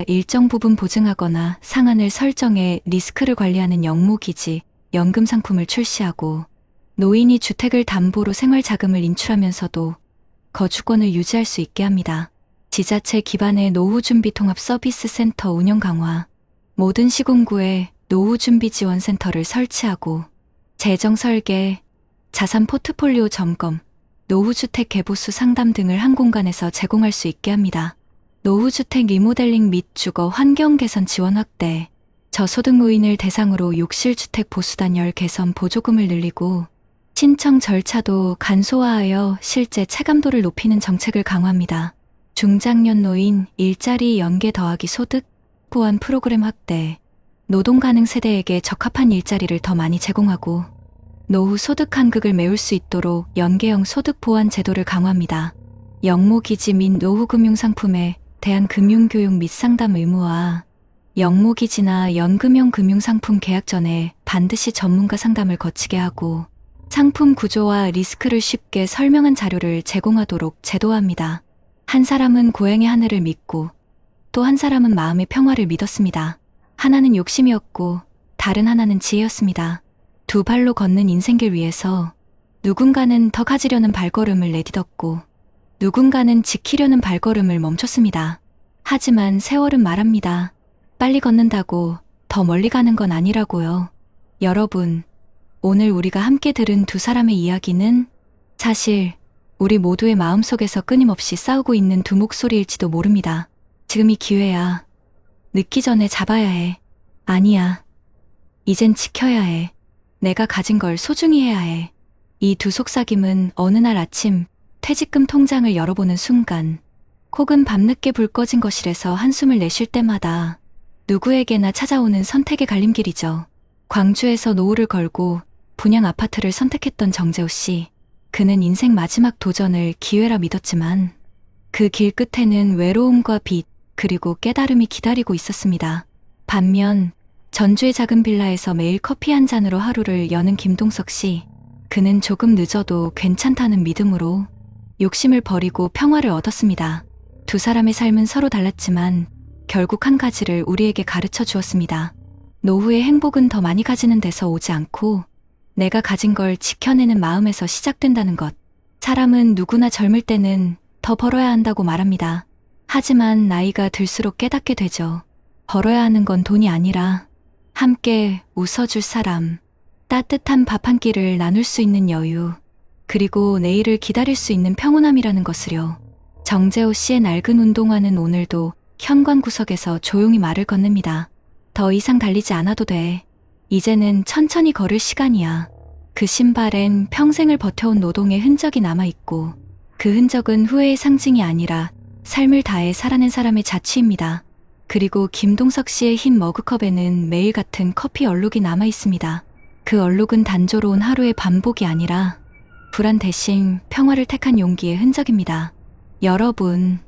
일정 부분 보증하거나 상한을 설정해 리스크를 관리하는 영무기지 연금 상품을 출시하고 노인이 주택을 담보로 생활자금을 인출하면서도 거주권을 유지할 수 있게 합니다. 지자체 기반의 노후준비 통합서비스센터 운영 강화, 모든 시군구에 노후준비지원센터를 설치하고 재정 설계, 자산 포트폴리오 점검, 노후주택 개보수 상담 등을 한 공간에서 제공할 수 있게 합니다. 노후주택 리모델링 및 주거 환경 개선 지원 확대, 저소득 노인을 대상으로 욕실주택 보수단열 개선 보조금을 늘리고 신청 절차도 간소화하여 실제 체감도를 높이는 정책을 강화합니다. 중장년 노인 일자리 연계 더하기 소득 보완 프로그램 확대, 노동 가능 세대에게 적합한 일자리를 더 많이 제공하고 노후 소득 한극을 메울 수 있도록 연계형 소득 보완 제도를 강화합니다. 영무기지 및 노후금융상품에 대한 금융교육 및 상담 의무화, 영무기지나 연금형 금융상품 계약 전에 반드시 전문가 상담을 거치게 하고 상품 구조와 리스크를 쉽게 설명한 자료를 제공하도록 제도화합니다. 한 사람은 고행의 하늘을 믿고 또 한 사람은 마음의 평화를 믿었습니다. 하나는 욕심이었고 다른 하나는 지혜였습니다. 두 발로 걷는 인생길 위에서 누군가는 더 가지려는 발걸음을 내딛었고 누군가는 지키려는 발걸음을 멈췄습니다. 하지만 세월은 말합니다. 빨리 걷는다고 더 멀리 가는 건 아니라고요. 여러분, 오늘 우리가 함께 들은 두 사람의 이야기는 사실 우리 모두의 마음속에서 끊임없이 싸우고 있는 두 목소리일지도 모릅니다. 지금이 기회야. 늦기 전에 잡아야 해. 아니야. 이젠 지켜야 해. 내가 가진 걸 소중히 해야 해. 이 두 속삭임은 어느 날 아침 퇴직금 통장을 열어보는 순간 혹은 밤늦게 불 꺼진 거실에서 한숨을 내쉴 때마다 누구에게나 찾아오는 선택의 갈림길이죠. 광주에서 노후를 걸고 분양 아파트를 선택했던 정재호 씨. 그는 인생 마지막 도전을 기회라 믿었지만 그 길 끝에는 외로움과 빚 그리고 깨달음이 기다리고 있었습니다. 반면 전주의 작은 빌라에서 매일 커피 한 잔으로 하루를 여는 김동석 씨. 그는 조금 늦어도 괜찮다는 믿음으로 욕심을 버리고 평화를 얻었습니다. 두 사람의 삶은 서로 달랐지만 결국 한 가지를 우리에게 가르쳐 주었습니다. 노후의 행복은 더 많이 가지는 데서 오지 않고 내가 가진 걸 지켜내는 마음에서 시작된다는 것. 사람은 누구나 젊을 때는 더 벌어야 한다고 말합니다. 하지만 나이가 들수록 깨닫게 되죠. 벌어야 하는 건 돈이 아니라 함께 웃어줄 사람, 따뜻한 밥 한 끼를 나눌 수 있는 여유, 그리고 내일을 기다릴 수 있는 평온함이라는 것을요. 정재호 씨의 낡은 운동화는 오늘도 현관 구석에서 조용히 말을 건넵니다. 더 이상 달리지 않아도 돼. 이제는 천천히 걸을 시간이야. 그 신발엔 평생을 버텨온 노동의 흔적이 남아있고 그 흔적은 후회의 상징이 아니라 삶을 다해 살아낸 사람의 자취입니다. 그리고 김동석 씨의 흰 머그컵에는 매일 같은 커피 얼룩이 남아 있습니다. 그 얼룩은 단조로운 하루의 반복이 아니라 불안 대신 평화를 택한 용기의 흔적입니다. 여러분,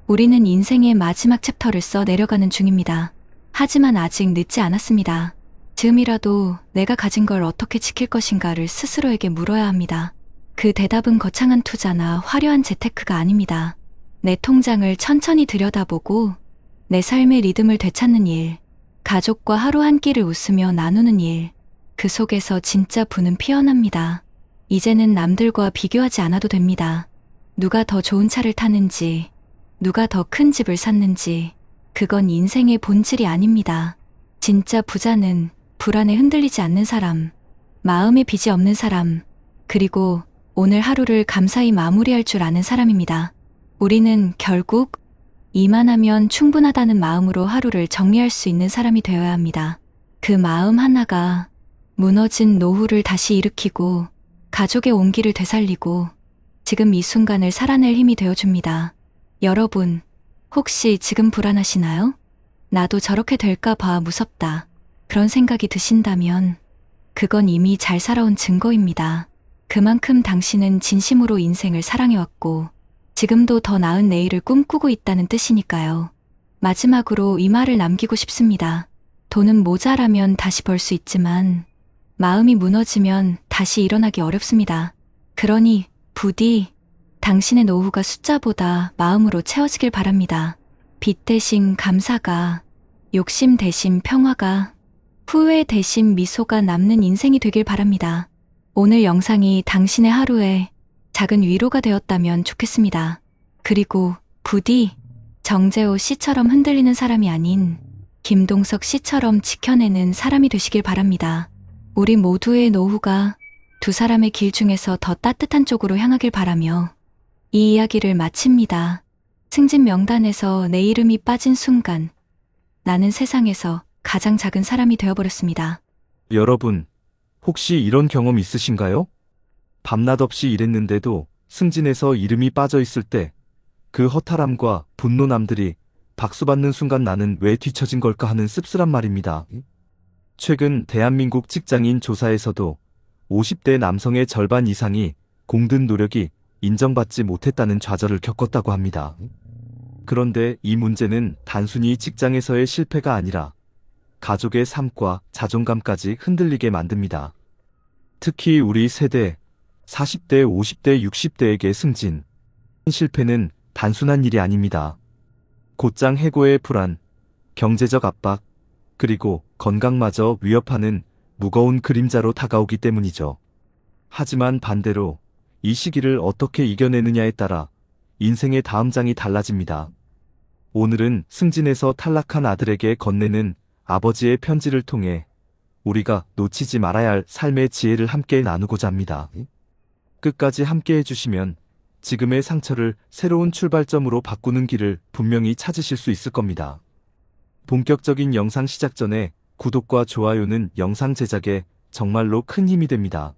우리는 인생의 마지막 챕터를 써 내려가는 중입니다. 하지만 아직 늦지 않았습니다. 지금이라도 내가 가진 걸 어떻게 지킬 것인가를 스스로에게 물어야 합니다. 그 대답은 거창한 투자나 화려한 재테크가 아닙니다. 내 통장을 천천히 들여다보고 내 삶의 리듬을 되찾는 일, 가족과 하루 한 끼를 웃으며 나누는 일, 그 속에서 진짜 부는 피어납니다. 이제는 남들과 비교하지 않아도 됩니다. 누가 더 좋은 차를 타는지, 누가 더 큰 집을 샀는지, 그건 인생의 본질이 아닙니다. 진짜 부자는 불안에 흔들리지 않는 사람, 마음에 빚이 없는 사람, 그리고 오늘 하루를 감사히 마무리할 줄 아는 사람입니다. 우리는 결국 이만하면 충분하다는 마음으로 하루를 정리할 수 있는 사람이 되어야 합니다. 그 마음 하나가 무너진 노후를 다시 일으키고 가족의 온기를 되살리고 지금 이 순간을 살아낼 힘이 되어줍니다. 여러분, 혹시 지금 불안하시나요? 나도 저렇게 될까 봐 무섭다. 그런 생각이 드신다면 그건 이미 잘 살아온 증거입니다. 그만큼 당신은 진심으로 인생을 사랑해왔고 지금도 더 나은 내일을 꿈꾸고 있다는 뜻이니까요. 마지막으로 이 말을 남기고 싶습니다. 돈은 모자라면 다시 벌 수 있지만 마음이 무너지면 다시 일어나기 어렵습니다. 그러니 부디 당신의 노후가 숫자보다 마음으로 채워지길 바랍니다. 빚 대신 감사가, 욕심 대신 평화가, 후회 대신 미소가 남는 인생이 되길 바랍니다. 오늘 영상이 당신의 하루에 작은 위로가 되었다면 좋겠습니다. 그리고 부디 정재호 씨처럼 흔들리는 사람이 아닌 김동석 씨처럼 지켜내는 사람이 되시길 바랍니다. 우리 모두의 노후가 두 사람의 길 중에서 더 따뜻한 쪽으로 향하길 바라며 이 이야기를 마칩니다. 승진 명단에서 내 이름이 빠진 순간 나는 세상에서 가장 작은 사람이 되어버렸습니다. 여러분, 혹시 이런 경험 있으신가요? 밤낮 없이 일했는데도 승진해서 이름이 빠져 있을 때 그 허탈함과 분노 남들이 박수받는 순간 나는 왜 뒤처진 걸까 하는 씁쓸한 말입니다. 최근 대한민국 직장인 조사에서도 50대 남성의 절반 이상이 공든 노력이 인정받지 못했다는 좌절을 겪었다고 합니다. 그런데 이 문제는 단순히 직장에서의 실패가 아니라 가족의 삶과 자존감까지 흔들리게 만듭니다. 특히 우리 세대 40대, 50대, 60대에게 승진, 실패는 단순한 일이 아닙니다. 곧장 해고의 불안, 경제적 압박, 그리고 건강마저 위협하는 무거운 그림자로 다가오기 때문이죠. 하지만 반대로 이 시기를 어떻게 이겨내느냐에 따라 인생의 다음 장이 달라집니다. 오늘은 승진에서 탈락한 아들에게 건네는 아버지의 편지를 통해 우리가 놓치지 말아야 할 삶의 지혜를 함께 나누고자 합니다. 끝까지 함께 해주시면 지금의 상처를 새로운 출발점으로 바꾸는 길을 분명히 찾으실 수 있을 겁니다. 본격적인 영상 시작 전에 구독과 좋아요는 영상 제작에 정말로 큰 힘이 됩니다.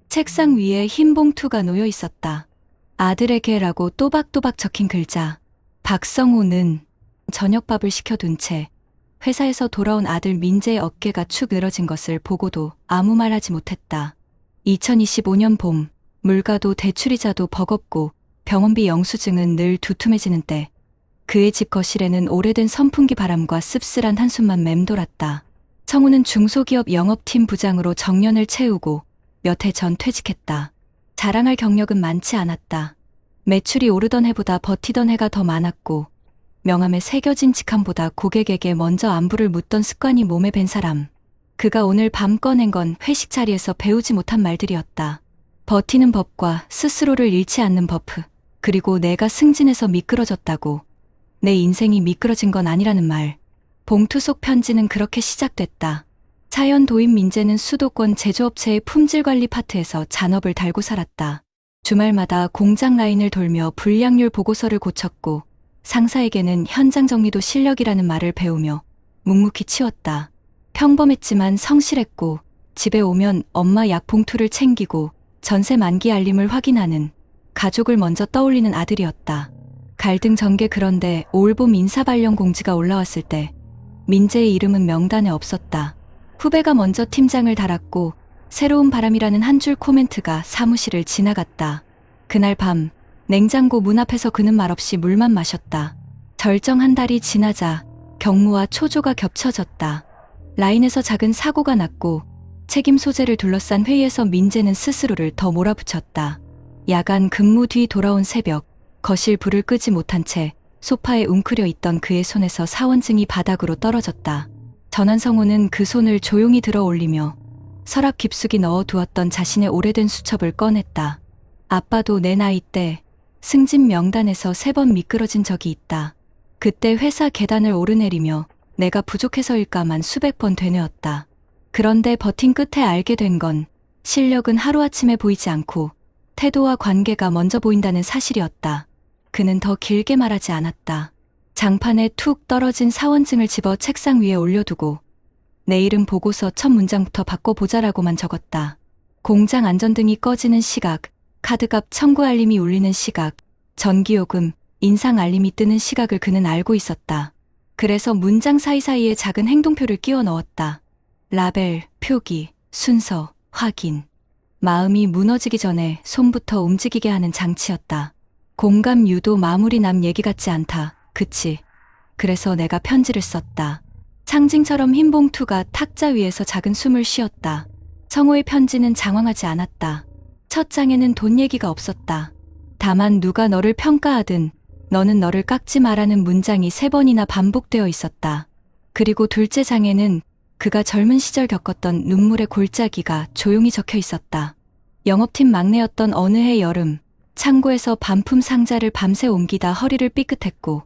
책상 위에 흰 봉투가 놓여 있었다. 아들에게라고 또박또박 적힌 글자. 박성호는 저녁밥을 시켜둔 채 회사에서 돌아온 아들 민재의 어깨가 축 늘어진 것을 보고도 아무 말 하지 못했다. 2025년 봄, 물가도 대출이자도 버겁고 병원비 영수증은 늘 두툼해지는 때 그의 집 거실에는 오래된 선풍기 바람과 씁쓸한 한숨만 맴돌았다. 성우는 중소기업 영업팀 부장으로 정년을 채우고 몇 해 전 퇴직했다. 자랑할 경력은 많지 않았다. 매출이 오르던 해보다 버티던 해가 더 많았고 명함에 새겨진 직함보다 고객에게 먼저 안부를 묻던 습관이 몸에 밴 사람. 그가 오늘 밤 꺼낸 건 회식 자리에서 배우지 못한 말들이었다. 버티는 법과 스스로를 잃지 않는 버프, 그리고 내가 승진해서 미끄러졌다고. 내 인생이 미끄러진 건 아니라는 말. 봉투 속 편지는 그렇게 시작됐다. 사연 도입 민재는 수도권 제조업체의 품질관리 파트에서 잔업을 달고 살았다. 주말마다 공장 라인을 돌며 불량률 보고서를 고쳤고 상사에게는 현장 정리도 실력이라는 말을 배우며 묵묵히 치웠다. 평범했지만 성실했고 집에 오면 엄마 약 봉투를 챙기고 전세 만기 알림을 확인하는 가족을 먼저 떠올리는 아들이었다. 갈등 전개. 그런데 올봄 인사발령 공지가 올라왔을 때 민재의 이름은 명단에 없었다. 후배가 먼저 팀장을 달았고 새로운 바람이라는 한 줄 코멘트가 사무실을 지나갔다. 그날 밤 냉장고 문 앞에서 그는 말없이 물만 마셨다. 절정 한 달이 지나자 경무와 초조가 겹쳐졌다. 라인에서 작은 사고가 났고 책임 소재를 둘러싼 회의에서 민재는 스스로를 더 몰아붙였다. 야간 근무 뒤 돌아온 새벽, 거실 불을 끄지 못한 채 소파에 웅크려 있던 그의 손에서 사원증이 바닥으로 떨어졌다. 전한성우는 그 손을 조용히 들어 올리며 서랍 깊숙이 넣어두었던 자신의 오래된 수첩을 꺼냈다. 아빠도 내 나이 때 승진 명단에서 3번 미끄러진 적이 있다. 그때 회사 계단을 오르내리며 내가 부족해서일까만 수백 번 되뇌었다. 그런데 버틴 끝에 알게 된 건 실력은 하루아침에 보이지 않고 태도와 관계가 먼저 보인다는 사실이었다. 그는 더 길게 말하지 않았다. 장판에 툭 떨어진 사원증을 집어 책상 위에 올려두고 내일은 보고서 첫 문장부터 바꿔보자라고만 적었다. 공장 안전등이 꺼지는 시각, 카드값 청구 알림이 울리는 시각, 전기요금, 인상 알림이 뜨는 시각을 그는 알고 있었다. 그래서 문장 사이사이에 작은 행동표를 끼워 넣었다. 라벨, 표기, 순서, 확인. 마음이 무너지기 전에 손부터 움직이게 하는 장치였다. 공감 유도 마무리 남 얘기 같지 않다. 그치. 그래서 내가 편지를 썼다. 상징처럼 흰 봉투가 탁자 위에서 작은 숨을 쉬었다. 성호의 편지는 장황하지 않았다. 첫 장에는 돈 얘기가 없었다. 다만 누가 너를 평가하든 너는 너를 깎지 마라는 문장이 3번이나 반복되어 있었다. 그리고 둘째 장에는 그가 젊은 시절 겪었던 눈물의 골짜기가 조용히 적혀 있었다. 영업팀 막내였던 어느 해 여름, 창고에서 반품 상자를 밤새 옮기다 허리를 삐끗했고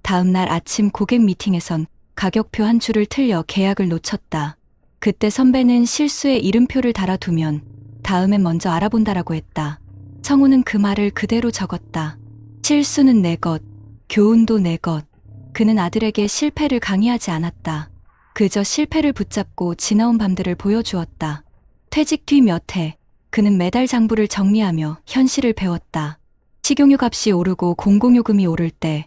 다음 날 아침 고객 미팅에선 가격표 한 줄을 틀려 계약을 놓쳤다. 그때 선배는 실수에 이름표를 달아두면 다음엔 먼저 알아본다라고 했다. 성우는 그 말을 그대로 적었다. 실수는 내 것, 교훈도 내 것. 그는 아들에게 실패를 강의하지 않았다. 그저 실패를 붙잡고 지나온 밤들을 보여주었다. 퇴직 뒤 몇 해, 그는 매달 장부를 정리하며 현실을 배웠다. 식용유 값이 오르고 공공요금이 오를 때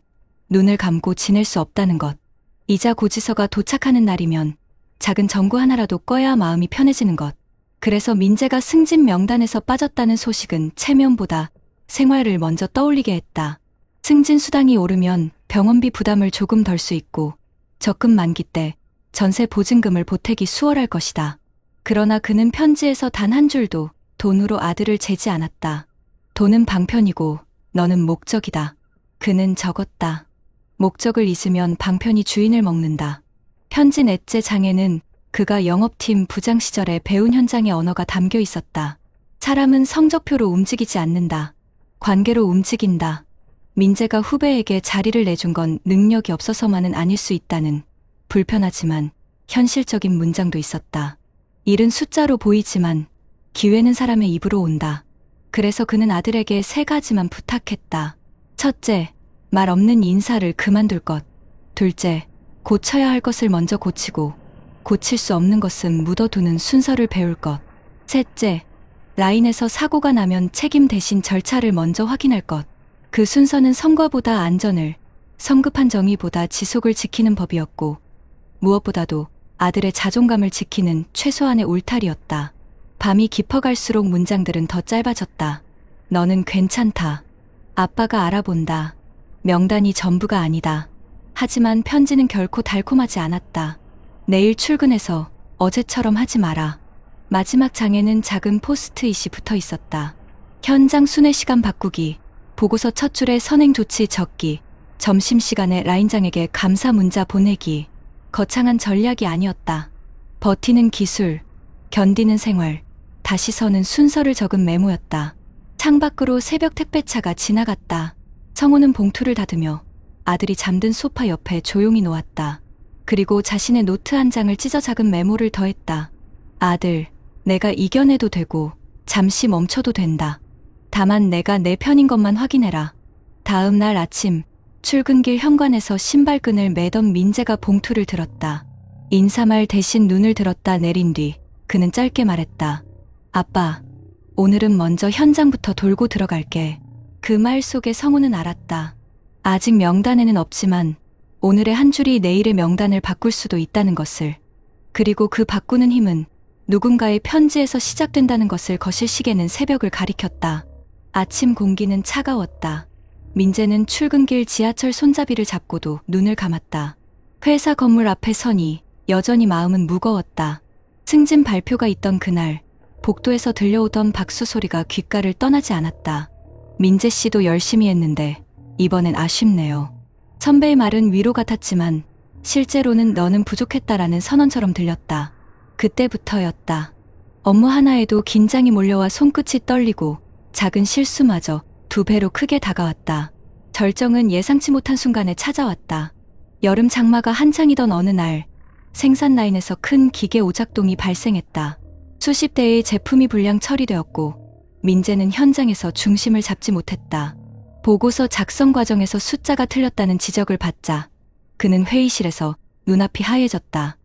눈을 감고 지낼 수 없다는 것. 이자 고지서가 도착하는 날이면 작은 전구 하나라도 꺼야 마음이 편해지는 것. 그래서 민재가 승진 명단에서 빠졌다는 소식은 체면보다 생활을 먼저 떠올리게 했다. 승진 수당이 오르면 병원비 부담을 조금 덜 수 있고 적금 만기 때 전세 보증금을 보태기 수월할 것이다. 그러나 그는 편지에서 단 한 줄도 돈으로 아들을 재지 않았다. 돈은 방편이고 너는 목적이다. 그는 적었다. 목적을 잊으면 방편이 주인을 먹는다. 편지 넷째 장에는 그가 영업팀 부장 시절에 배운 현장의 언어가 담겨 있었다. 사람은 성적표로 움직이지 않는다. 관계로 움직인다. 민재가 후배에게 자리를 내준 건 능력이 없어서만은 아닐 수 있다는 불편하지만 현실적인 문장도 있었다. 일은 숫자로 보이지만 기회는 사람의 입으로 온다. 그래서 그는 아들에게 3가지만 부탁했다. 첫째, 말 없는 인사를 그만둘 것. 둘째, 고쳐야 할 것을 먼저 고치고 고칠 수 없는 것은 묻어두는 순서를 배울 것. 셋째, 라인에서 사고가 나면 책임 대신 절차를 먼저 확인할 것. 그 순서는 성과보다 안전을, 성급한 정의보다 지속을 지키는 법이었고 무엇보다도 아들의 자존감을 지키는 최소한의 울타리였다. 밤이 깊어갈수록 문장들은 더 짧아졌다. 너는 괜찮다. 아빠가 알아본다. 명단이 전부가 아니다. 하지만 편지는 결코 달콤하지 않았다. 내일 출근해서 어제처럼 하지 마라. 마지막 장에는 작은 포스트잇이 붙어 있었다. 현장 순회 시간 바꾸기, 보고서 첫 줄에 선행 조치 적기, 점심시간에 라인장에게 감사 문자 보내기. 거창한 전략이 아니었다. 버티는 기술, 견디는 생활, 다시 서는 순서를 적은 메모였다. 창밖으로 새벽 택배차가 지나갔다. 성호는 봉투를 닫으며 아들이 잠든 소파 옆에 조용히 놓았다. 그리고 자신의 노트 한 장을 찢어 작은 메모를 더했다. 아들, 내가 이겨내도 되고 잠시 멈춰도 된다. 다만 내가 내 편인 것만 확인해라. 다음 날 아침 출근길 현관에서 신발끈을 매던 민재가 봉투를 들었다. 인사말 대신 눈을 들었다 내린 뒤 그는 짧게 말했다. 아빠, 오늘은 먼저 현장부터 돌고 들어갈게. 그 말 속에 성우는 알았다. 아직 명단에는 없지만 오늘의 한 줄이 내일의 명단을 바꿀 수도 있다는 것을, 그리고 그 바꾸는 힘은 누군가의 편지에서 시작된다는 것을 거실시계는 새벽을 가리켰다. 아침 공기는 차가웠다. 민재는 출근길 지하철 손잡이를 잡고도 눈을 감았다. 회사 건물 앞에 서니 여전히 마음은 무거웠다. 승진 발표가 있던 그날, 복도에서 들려오던 박수 소리가 귓가를 떠나지 않았다. 민재 씨도 열심히 했는데 이번엔 아쉽네요. 선배의 말은 위로 같았지만 실제로는 너는 부족했다라는 선언처럼 들렸다. 그때부터였다. 업무 하나에도 긴장이 몰려와 손끝이 떨리고 작은 실수마저 2배로 크게 다가왔다. 절정은 예상치 못한 순간에 찾아왔다. 여름 장마가 한창이던 어느 날, 생산 라인에서 큰 기계 오작동이 발생했다. 수십 대의 제품이 불량 처리되었고 민재는 현장에서 중심을 잡지 못했다. 보고서 작성 과정에서 숫자가 틀렸다는 지적을 받자 그는 회의실에서 눈앞이 하얘졌다.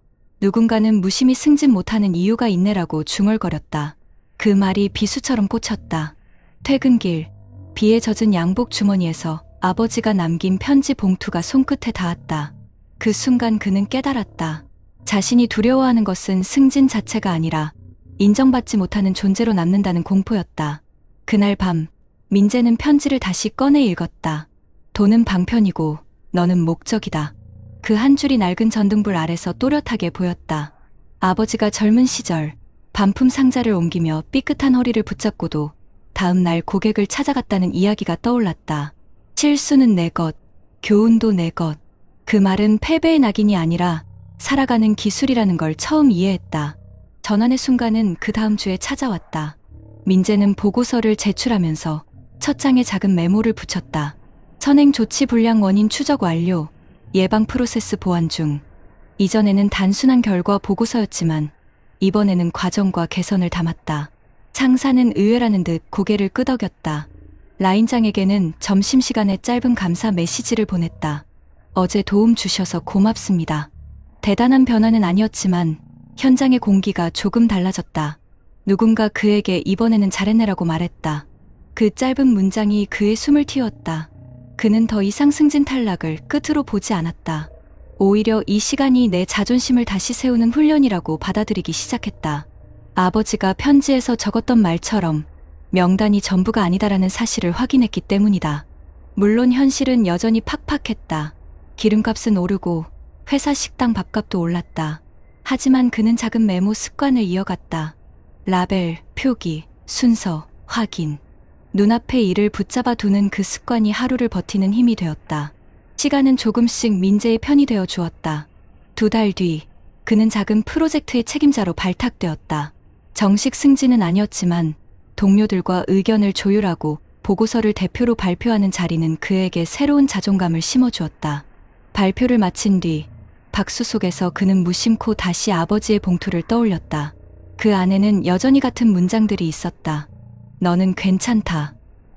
누군가는 무심히 승진 못하는 이유가 있네라고 중얼거렸다. 그 말이 비수처럼 꽂혔다. 퇴근길, 비에 젖은 양복 주머니에서 아버지가 남긴 편지 봉투가 손끝에 닿았다. 그 순간 그는 깨달았다. 자신이 두려워하는 것은 승진 자체가 아니라 인정받지 못하는 존재로 남는다는 공포였다. 그날 밤, 민재는 편지를 다시 꺼내 읽었다. 돈은 방편이고 너는 목적이다. 그 한 줄이 낡은 전등불 아래서 또렷하게 보였다. 아버지가 젊은 시절 반품 상자를 옮기며 삐끗한 허리를 붙잡고도 다음 날 고객을 찾아갔다는 이야기가 떠올랐다. 실수는 내 것, 교훈도 내 것. 그 말은 패배의 낙인이 아니라 살아가는 기술이라는 걸 처음 이해했다. 전환의 순간은 그 다음 주에 찾아왔다. 민재는 보고서를 제출하면서 첫 장에 작은 메모를 붙였다. 선행 조치 불량 원인 추적 완료, 예방 프로세스 보완 중. 이전에는 단순한 결과 보고서였지만 이번에는 과정과 개선을 담았다. 상사는 의외라는 듯 고개를 끄덕였다. 라인장에게는 점심시간에 짧은 감사 메시지를 보냈다. 어제 도움 주셔서 고맙습니다. 대단한 변화는 아니었지만 현장의 공기가 조금 달라졌다. 누군가 그에게 이번에는 잘했네라고 말했다. 그 짧은 문장이 그의 숨을 틔웠다. 그는 더 이상 승진 탈락을 끝으로 보지 않았다. 오히려 이 시간이 내 자존심을 다시 세우는 훈련이라고 받아들이기 시작했다. 아버지가 편지에서 적었던 말처럼 명단이 전부가 아니다라는 사실을 확인했기 때문이다. 물론 현실은 여전히 팍팍했다. 기름값은 오르고 회사 식당 밥값도 올랐다. 하지만 그는 작은 메모 습관을 이어갔다. 라벨, 표기, 순서, 확인. 눈앞의 일을 붙잡아 두는 그 습관이 하루를 버티는 힘이 되었다. 시간은 조금씩 민재의 편이 되어 주었다. 2달 뒤, 그는 작은 프로젝트의 책임자로 발탁되었다. 정식 승진은 아니었지만 동료들과 의견을 조율하고 보고서를 대표로 발표하는 자리는 그에게 새로운 자존감을 심어주었다. 발표를 마친 뒤 박수 속에서 그는 무심코 다시 아버지의 봉투를 떠올렸다. 그 안에는 여전히 같은 문장들이 있었다. 너는 괜찮다.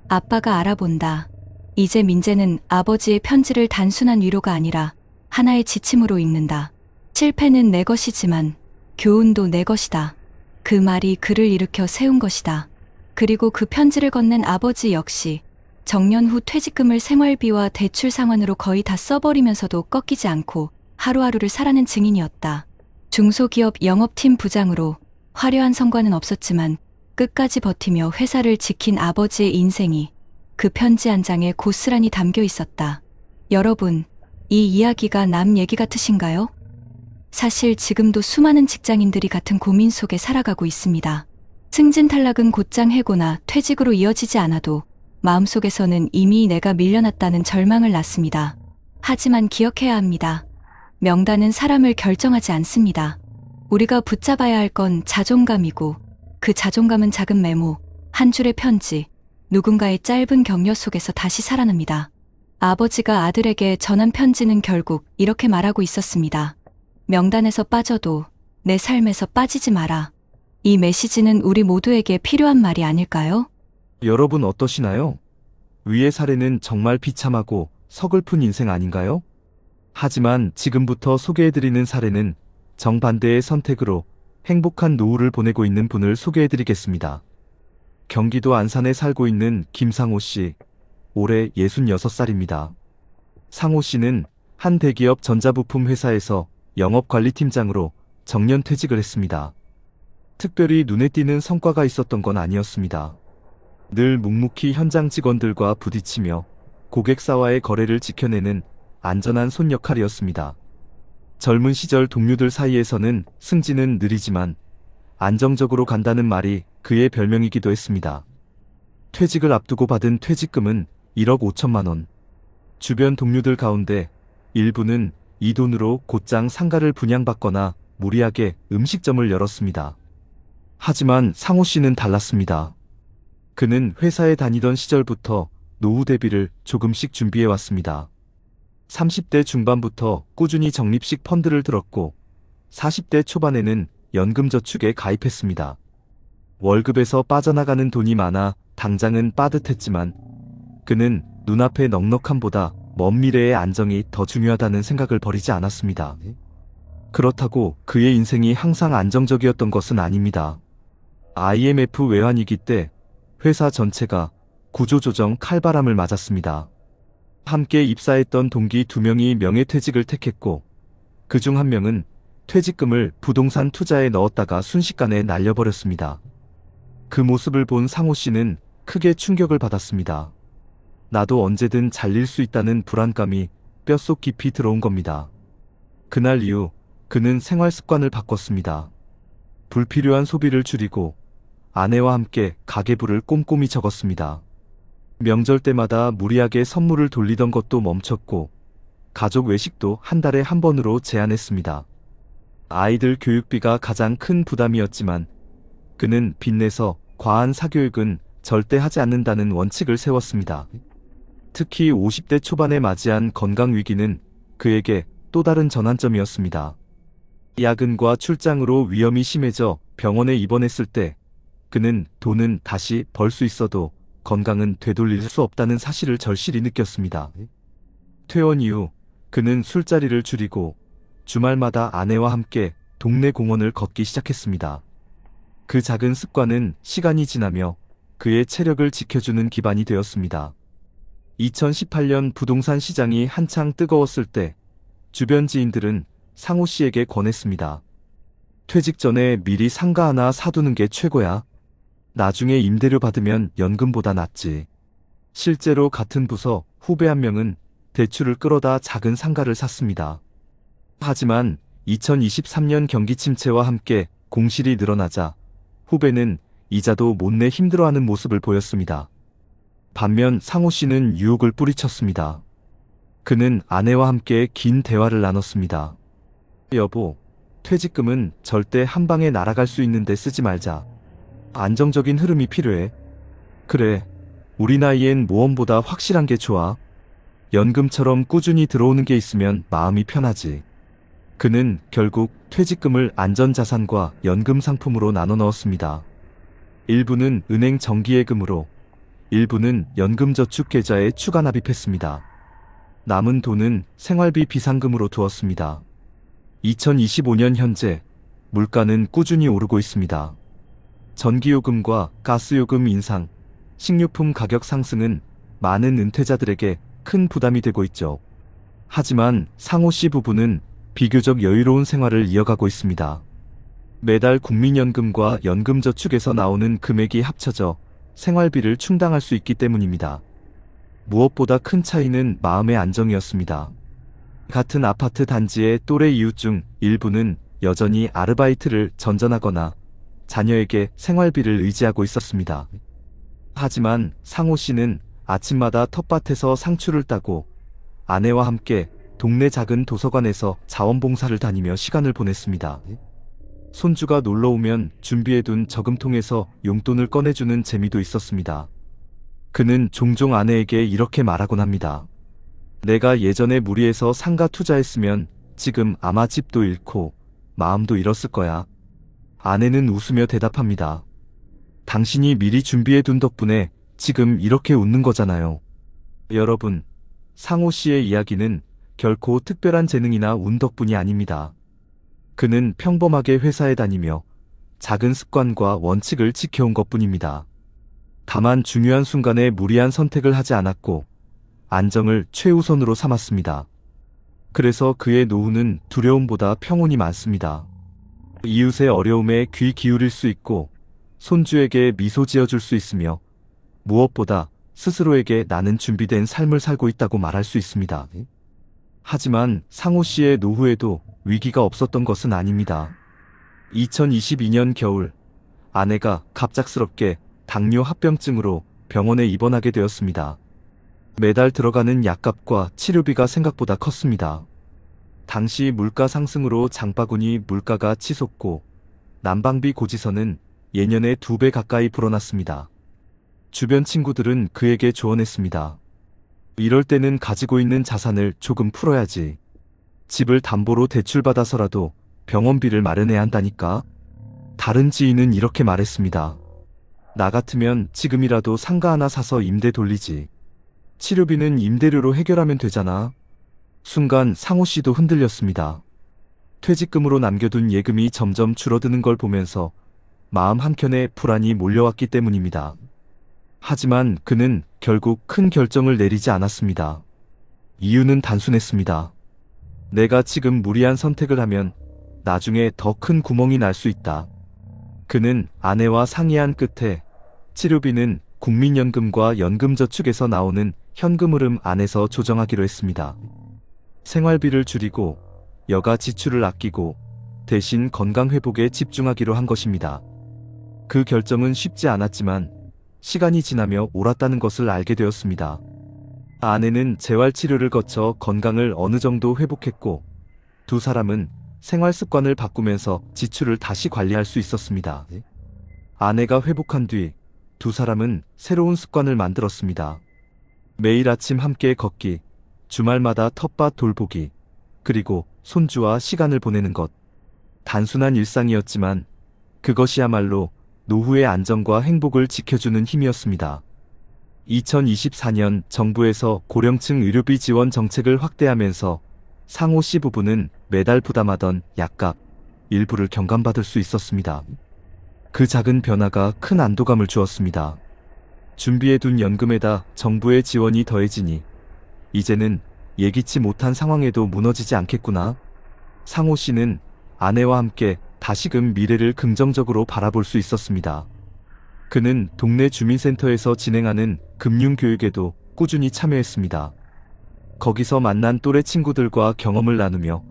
아빠가 알아본다. 이제 민재는 아버지의 편지를 단순한 위로가 아니라 하나의 지침으로 읽는다. 실패는 내 것이지만 교훈도 내 것이다. 그 말이 그를 일으켜 세운 것이다. 그리고 그 편지를 건넨 아버지 역시 정년 후 퇴직금을 생활비와 대출 상환으로 거의 다 써버리면서도 꺾이지 않고 하루하루를 살아낸 증인이었다. 중소기업 영업팀 부장으로 화려한 성과는 없었지만 끝까지 버티며 회사를 지킨 아버지의 인생이 그 편지 한 장에 고스란히 담겨 있었다. 여러분, 이 이야기가 남 얘기 같으신가요? 사실 지금도 수많은 직장인들이 같은 고민 속에 살아가고 있습니다. 승진 탈락은 곧장 해고나 퇴직으로 이어지지 않아도 마음속에서는 이미 내가 밀려났다는 절망을 낳습니다. 하지만 기억해야 합니다. 명단은 사람을 결정하지 않습니다. 우리가 붙잡아야 할 건 자존감이고 그 자존감은 작은 메모, 한 줄의 편지, 누군가의 짧은 격려 속에서 다시 살아납니다. 아버지가 아들에게 전한 편지는 결국 이렇게 말하고 있었습니다. 명단에서 빠져도 내 삶에서 빠지지 마라. 이 메시지는 우리 모두에게 필요한 말이 아닐까요? 여러분 어떠시나요? 위의 사례는 정말 비참하고 서글픈 인생 아닌가요? 하지만 지금부터 소개해드리는 사례는 정반대의 선택으로 행복한 노후를 보내고 있는 분을 소개해드리겠습니다. 경기도 안산에 살고 있는 김상호 씨, 올해 66살입니다. 상호 씨는 한 대기업 전자부품 회사에서 영업관리팀장으로 정년퇴직을 했습니다. 특별히 눈에 띄는 성과가 있었던 건 아니었습니다. 늘 묵묵히 현장 직원들과 부딪히며 고객사와의 거래를 지켜내는 안전한 손 역할이었습니다. 젊은 시절 동료들 사이에서는 승진은 느리지만 안정적으로 간다는 말이 그의 별명이기도 했습니다. 퇴직을 앞두고 받은 퇴직금은 1억 5천만 원. 주변 동료들 가운데 일부는 이 돈으로 곧장 상가를 분양받거나 무리하게 음식점을 열었습니다. 하지만 상호 씨는 달랐습니다. 그는 회사에 다니던 시절부터 노후 대비를 조금씩 준비해 왔습니다. 30대 중반부터 꾸준히 적립식 펀드를 들었고 40대 초반에는 연금저축에 가입했습니다. 월급에서 빠져나가는 돈이 많아 당장은 빠듯했지만 그는 눈앞의 넉넉함보다 먼 미래의 안정이 더 중요하다는 생각을 버리지 않았습니다. 그렇다고 그의 인생이 항상 안정적이었던 것은 아닙니다. IMF 외환위기 때 회사 전체가 구조조정 칼바람을 맞았습니다. 함께 입사했던 동기 2명이 명예퇴직을 택했고 그중 1명은 퇴직금을 부동산 투자에 넣었다가 순식간에 날려버렸습니다. 그 모습을 본 상호 씨는 크게 충격을 받았습니다. 나도 언제든 잘릴 수 있다는 불안감이 뼛속 깊이 들어온 겁니다. 그날 이후 그는 생활 습관을 바꿨습니다. 불필요한 소비를 줄이고 아내와 함께 가계부를 꼼꼼히 적었습니다. 명절 때마다 무리하게 선물을 돌리던 것도 멈췄고 가족 외식도 한 달에 한 번으로 제한했습니다. 아이들 교육비가 가장 큰 부담이었지만 그는 빚내서 과한 사교육은 절대 하지 않는다는 원칙을 세웠습니다. 특히 50대 초반에 맞이한 건강위기는 그에게 또 다른 전환점이었습니다. 야근과 출장으로 위험이 심해져 병원에 입원했을 때 그는 돈은 다시 벌 수 있어도 건강은 되돌릴 수 없다는 사실을 절실히 느꼈습니다. 퇴원 이후 그는 술자리를 줄이고 주말마다 아내와 함께 동네 공원을 걷기 시작했습니다. 그 작은 습관은 시간이 지나며 그의 체력을 지켜주는 기반이 되었습니다. 2018년 부동산 시장이 한창 뜨거웠을 때 주변 지인들은 상호 씨에게 권했습니다. 퇴직 전에 미리 상가 하나 사두는 게 최고야. 나중에 임대료 받으면 연금보다 낫지. 실제로 같은 부서 후배 1명은 대출을 끌어다 작은 상가를 샀습니다. 하지만 2023년 경기 침체와 함께 공실이 늘어나자 후배는 이자도 못 내 힘들어하는 모습을 보였습니다. 반면 상호 씨는 유혹을 뿌리쳤습니다. 그는 아내와 함께 긴 대화를 나눴습니다. 여보, 퇴직금은 절대 한 방에 날아갈 수 있는데 쓰지 말자. 안정적인 흐름이 필요해. 그래, 우리 나이엔 모험보다 확실한 게 좋아. 연금처럼 꾸준히 들어오는 게 있으면 마음이 편하지. 그는 결국 퇴직금을 안전자산과 연금 상품으로 나눠 넣었습니다. 일부는 은행 정기예금으로, 일부는 연금저축 계좌에 추가 납입했습니다. 남은 돈은 생활비 비상금으로 두었습니다. 2025년 현재 물가는 꾸준히 오르고 있습니다. 전기요금과 가스요금 인상, 식료품 가격 상승은 많은 은퇴자들에게 큰 부담이 되고 있죠. 하지만 상호 씨 부부는 비교적 여유로운 생활을 이어가고 있습니다. 매달 국민연금과 연금저축에서 나오는 금액이 합쳐져 생활비를 충당할 수 있기 때문입니다. 무엇보다 큰 차이는 마음의 안정이었습니다. 같은 아파트 단지의 또래 이웃 중 일부는 여전히 아르바이트를 전전하거나 자녀에게 생활비를 의지하고 있었습니다. 하지만 상호 씨는 아침마다 텃밭에서 상추를 따고 아내와 함께 동네 작은 도서관에서 자원봉사를 다니며 시간을 보냈습니다. 손주가 놀러오면 준비해둔 저금통에서 용돈을 꺼내주는 재미도 있었습니다. 그는 종종 아내에게 이렇게 말하곤 합니다. 내가 예전에 무리해서 상가 투자했으면 지금 아마 집도 잃고 마음도 잃었을 거야. 아내는 웃으며 대답합니다. 당신이 미리 준비해둔 덕분에 지금 이렇게 웃는 거잖아요. 여러분, 상호 씨의 이야기는 결코 특별한 재능이나 운 덕분이 아닙니다. 그는 평범하게 회사에 다니며 작은 습관과 원칙을 지켜온 것뿐입니다. 다만 중요한 순간에 무리한 선택을 하지 않았고 안정을 최우선으로 삼았습니다. 그래서 그의 노후는 두려움보다 평온이 많습니다. 이웃의 어려움에 귀 기울일 수 있고 손주에게 미소 지어줄 수 있으며 무엇보다 스스로에게 나는 준비된 삶을 살고 있다고 말할 수 있습니다. 하지만 상호 씨의 노후에도 위기가 없었던 것은 아닙니다. 2022년 겨울 아내가 갑작스럽게 당뇨 합병증으로 병원에 입원하게 되었습니다. 매달 들어가는 약값과 치료비가 생각보다 컸습니다. 당시 물가 상승으로 장바구니 물가가 치솟고 난방비 고지서는 예년에 2배 가까이 불어났습니다. 주변 친구들은 그에게 조언했습니다. 이럴 때는 가지고 있는 자산을 조금 풀어야지. 집을 담보로 대출받아서라도 병원비를 마련해야 한다니까. 다른 지인은 이렇게 말했습니다. 나 같으면 지금이라도 상가 하나 사서 임대 돌리지. 치료비는 임대료로 해결하면 되잖아. 순간 상호 씨도 흔들렸습니다. 퇴직금으로 남겨둔 예금이 점점 줄어드는 걸 보면서 마음 한켠에 불안이 몰려왔기 때문입니다. 하지만 그는 결국 큰 결정을 내리지 않았습니다. 이유는 단순했습니다. 내가 지금 무리한 선택을 하면 나중에 더 큰 구멍이 날 수 있다. 그는 아내와 상의한 끝에 치료비는 국민연금과 연금저축에서 나오는 현금 흐름 안에서 조정하기로 했습니다. 생활비를 줄이고 여가 지출을 아끼고 대신 건강 회복에 집중하기로 한 것입니다. 그 결정은 쉽지 않았지만 시간이 지나며 옳았다는 것을 알게 되었습니다. 아내는 재활치료를 거쳐 건강을 어느 정도 회복했고 두 사람은 생활 습관을 바꾸면서 지출을 다시 관리할 수 있었습니다. 아내가 회복한 뒤 두 사람은 새로운 습관을 만들었습니다. 매일 아침 함께 걷기, 주말마다 텃밭 돌보기, 그리고 손주와 시간을 보내는 것. 단순한 일상이었지만 그것이야말로 노후의 안정과 행복을 지켜주는 힘이었습니다. 2024년 정부에서 고령층 의료비 지원 정책을 확대하면서 상호 씨 부부는 매달 부담하던 약값 일부를 경감받을 수 있었습니다. 그 작은 변화가 큰 안도감을 주었습니다. 준비해둔 연금에다 정부의 지원이 더해지니 이제는 예기치 못한 상황에도 무너지지 않겠구나. 상호 씨는 아내와 함께 다시금 미래를 긍정적으로 바라볼 수 있었습니다. 그는 동네 주민센터에서 진행하는 금융교육에도 꾸준히 참여했습니다. 거기서 만난 또래 친구들과 경험을 나누며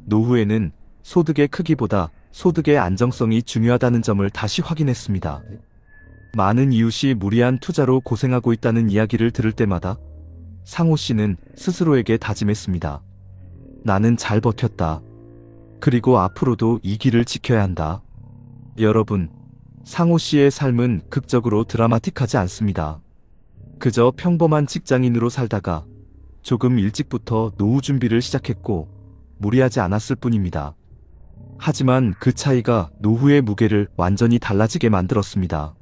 노후에는 소득의 크기보다 소득의 안정성이 중요하다는 점을 다시 확인했습니다. 많은 이웃이 무리한 투자로 고생하고 있다는 이야기를 들을 때마다 상호 씨는 스스로에게 다짐했습니다. 나는 잘 버텼다. 그리고 앞으로도 이 길을 지켜야 한다. 여러분, 상호 씨의 삶은 극적으로 드라마틱하지 않습니다. 그저 평범한 직장인으로 살다가 조금 일찍부터 노후 준비를 시작했고 무리하지 않았을 뿐입니다. 하지만 그 차이가 노후의 무게를 완전히 달라지게 만들었습니다.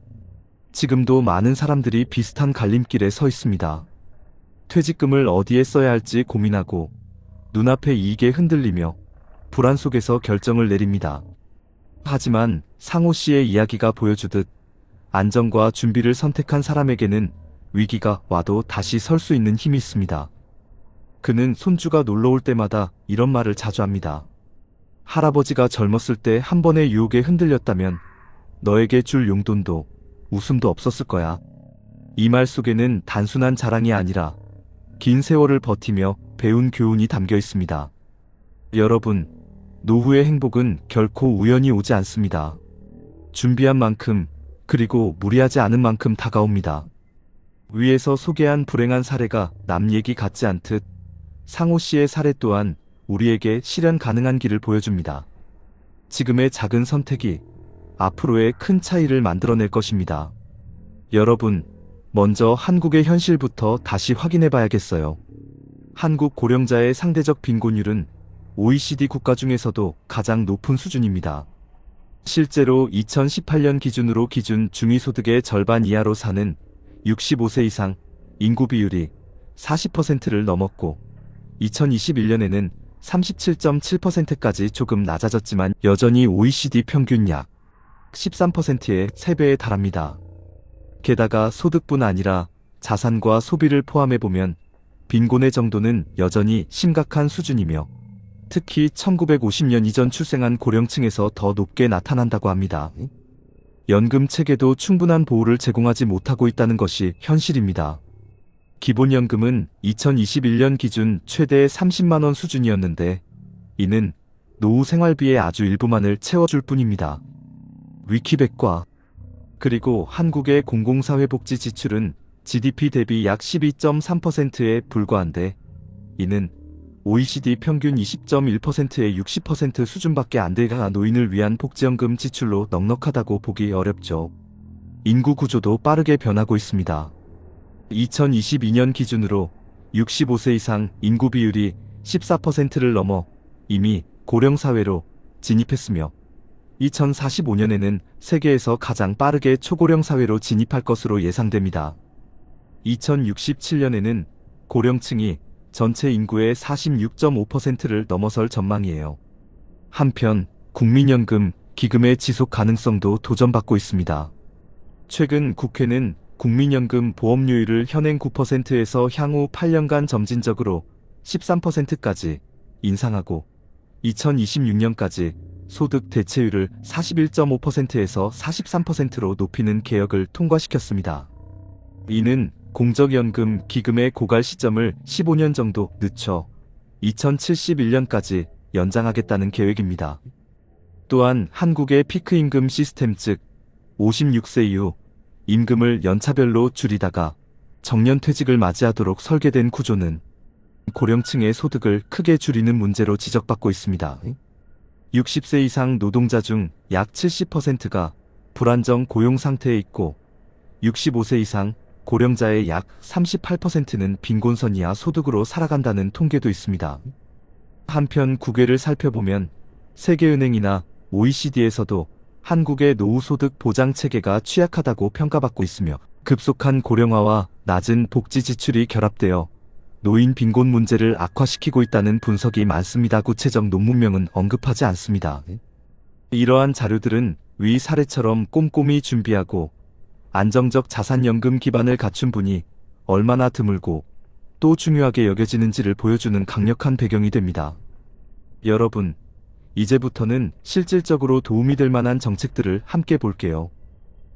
지금도 많은 사람들이 비슷한 갈림길에 서 있습니다. 퇴직금을 어디에 써야 할지 고민하고 눈앞의 이익에 흔들리며 불안 속에서 결정을 내립니다. 하지만 상호 씨의 이야기가 보여주듯 안정과 준비를 선택한 사람에게는 위기가 와도 다시 설 수 있는 힘이 있습니다. 그는 손주가 놀러 올 때마다 이런 말을 자주 합니다. 할아버지가 젊었을 때 한 번의 유혹에 흔들렸다면 너에게 줄 용돈도 웃음도 없었을 거야. 이 말 속에는 단순한 자랑이 아니라 긴 세월을 버티며 배운 교훈이 담겨 있습니다. 여러분, 노후의 행복은 결코 우연히 오지 않습니다. 준비한 만큼 그리고 무리하지 않은 만큼 다가옵니다. 위에서 소개한 불행한 사례가 남 얘기 같지 않듯 상호 씨의 사례 또한 우리에게 실현 가능한 길을 보여줍니다. 지금의 작은 선택이 앞으로의 큰 차이를 만들어낼 것입니다. 여러분, 먼저 한국의 현실부터 다시 확인해 봐야겠어요. 한국 고령자의 상대적 빈곤율은 OECD 국가 중에서도 가장 높은 수준입니다. 실제로 2018년 기준으로 기준 중위소득의 절반 이하로 사는 65세 이상 인구 비율이 40%를 넘었고 2021년에는 37.7%까지 조금 낮아졌지만 여전히 OECD 평균 약 13%의 3배에 달합니다. 게다가 소득뿐 아니라 자산과 소비를 포함해보면 빈곤의 정도는 여전히 심각한 수준이며 특히 1950년 이전 출생한 고령층에서 더 높게 나타난다고 합니다. 연금 체계도 충분한 보호를 제공하지 못하고 있다는 것이 현실입니다. 기본연금은 2021년 기준 최대 30만 원 수준이었는데 이는 노후 생활비의 아주 일부만을 채워줄 뿐입니다. 위키백과 그리고 한국의 공공사회복지 지출은 GDP 대비 약 12.3%에 불과한데 이는 OECD 평균 20.1%의 60% 수준밖에 안 되가 노인을 위한 복지연금 지출로 넉넉하다고 보기 어렵죠. 인구 구조도 빠르게 변하고 있습니다. 2022년 기준으로 65세 이상 인구 비율이 14%를 넘어 이미 고령사회로 진입했으며 2045년에는 세계에서 가장 빠르게 초고령 사회로 진입할 것으로 예상됩니다. 2067년에는 고령층이 전체 인구의 46.5%를 넘어설 전망이에요. 한편 국민연금 기금의 지속 가능성도 도전받고 있습니다. 최근 국회는 국민연금 보험료율을 현행 9%에서 향후 8년간 점진적으로 13%까지 인상하고 2026년까지 소득 대체율을 41.5%에서 43%로 높이는 개혁을 통과시켰습니다. 이는 공적연금 기금의 고갈 시점을 15년 정도 늦춰 2071년까지 연장하겠다는 계획입니다. 또한 한국의 피크임금 시스템 즉 56세 이후 임금을 연차별로 줄이다가 정년퇴직을 맞이하도록 설계된 구조는 고령층의 소득을 크게 줄이는 문제로 지적받고 있습니다. 60세 이상 노동자 중 약 70%가 불안정 고용 상태에 있고 65세 이상 고령자의 약 38%는 빈곤선 이하 소득으로 살아간다는 통계도 있습니다. 한편 국외를 살펴보면 세계은행이나 OECD에서도 한국의 노후소득 보장 체계가 취약하다고 평가받고 있으며 급속한 고령화와 낮은 복지 지출이 결합되어 노인 빈곤 문제를 악화시키고 있다는 분석이 많습니다. 구체적 논문명은 언급하지 않습니다. 이러한 자료들은 위 사례처럼 꼼꼼히 준비하고 안정적 자산연금 기반을 갖춘 분이 얼마나 드물고 또 중요하게 여겨지는지를 보여주는 강력한 배경이 됩니다. 여러분, 이제부터는 실질적으로 도움이 될 만한 정책들을 함께 볼게요.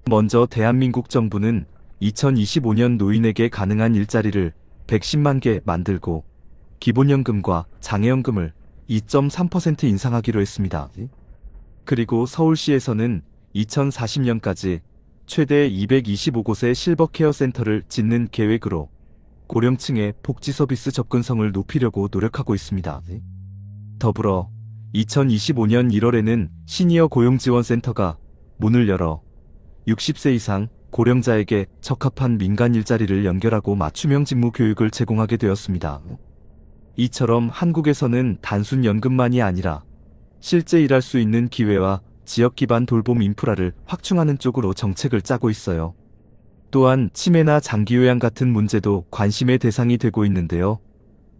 먼저 대한민국 정부는 2025년 노인에게 가능한 일자리를 110만 개 만들고 기본연금과 장애연금을 2.3% 인상하기로 했습니다. 그리고 서울시에서는 2040년까지 최대 225곳의 실버케어 센터를 짓는 계획으로 고령층의 복지 서비스 접근성을 높이려고 노력하고 있습니다. 더불어 2025년 1월에는 시니어 고용지원센터가 문을 열어 60세 이상 고령자에게 적합한 민간 일자리를 연결하고 맞춤형 직무 교육을 제공하게 되었습니다. 이처럼 한국에서는 단순 연금만이 아니라 실제 일할 수 있는 기회와 지역 기반 돌봄 인프라를 확충하는 쪽으로 정책을 짜고 있어요. 또한 치매나 장기요양 같은 문제도 관심의 대상이 되고 있는데요.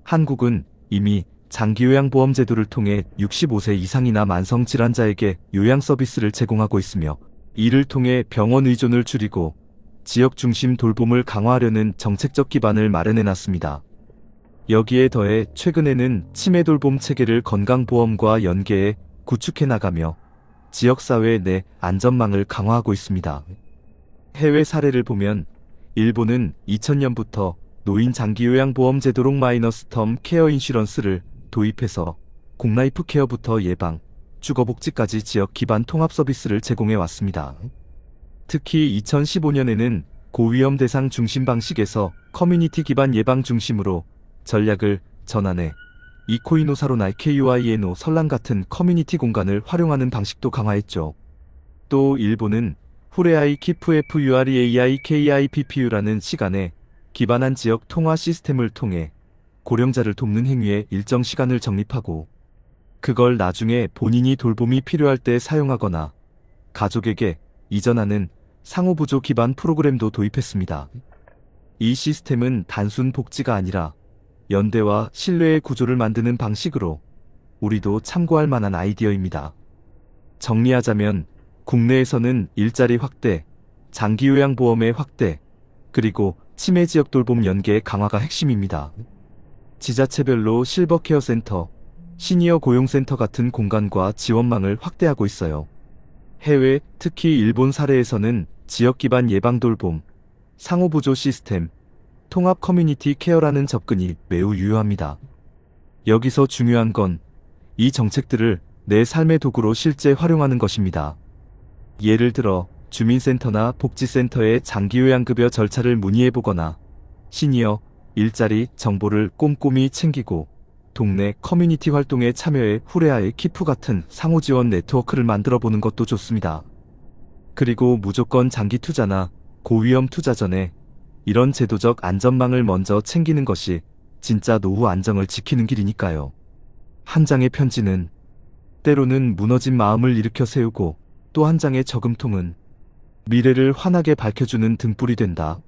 한국은 이미 장기요양보험 제도를 통해 65세 이상이나 만성질환자에게 요양 서비스를 제공하고 있으며 이를 통해 병원 의존을 줄이고 지역 중심 돌봄을 강화하려는 정책적 기반을 마련해놨습니다. 여기에 더해 최근에는 치매 돌봄 체계를 건강보험과 연계해 구축해 나가며 지역사회 내 안전망을 강화하고 있습니다. 해외 사례를 보면 일본은 2000년부터 노인 장기요양보험 제도 롱마이너스텀 케어 인슈런스를 도입해서 공라이프 케어부터 예방, 주거복지까지 지역 기반 통합 서비스를 제공해 왔습니다. 특히 2015년에는 고위험 대상 중심 방식에서 커뮤니티 기반 예방 중심으로 전략을 전환해 이코이노사로나 KUINO 설랑 같은 커뮤니티 공간을 활용하는 방식도 강화했죠. 또 일본은 후레아이 키프 FUREAI KIPPU라는 시간에 기반한 지역 통화 시스템을 통해 고령자를 돕는 행위에 일정 시간을 적립하고 그걸 나중에 본인이 돌봄이 필요할 때 사용하거나 가족에게 이전하는 상호부조 기반 프로그램도 도입했습니다. 이 시스템은 단순 복지가 아니라 연대와 신뢰의 구조를 만드는 방식으로 우리도 참고할 만한 아이디어입니다. 정리하자면 국내에서는 일자리 확대, 장기요양보험의 확대, 그리고 치매 지역 돌봄 연계 강화가 핵심입니다. 지자체별로 실버케어 센터, 시니어 고용센터 같은 공간과 지원망을 확대하고 있어요. 해외, 특히 일본 사례에서는 지역 기반 예방 돌봄, 상호보조 시스템, 통합 커뮤니티 케어라는 접근이 매우 유효합니다. 여기서 중요한 건 이 정책들을 내 삶의 도구로 실제 활용하는 것입니다. 예를 들어 주민센터나 복지센터의 장기요양급여 절차를 문의해보거나 시니어, 일자리 정보를 꼼꼼히 챙기고 동네 커뮤니티 활동에 참여해 후레아의 키프 같은 상호지원 네트워크를 만들어보는 것도 좋습니다. 그리고 무조건 장기 투자나 고위험 투자 전에 이런 제도적 안전망을 먼저 챙기는 것이 진짜 노후 안정을 지키는 길이니까요. 한 장의 편지는 때로는 무너진 마음을 일으켜 세우고 또 한 장의 저금통은 미래를 환하게 밝혀주는 등불이 된다.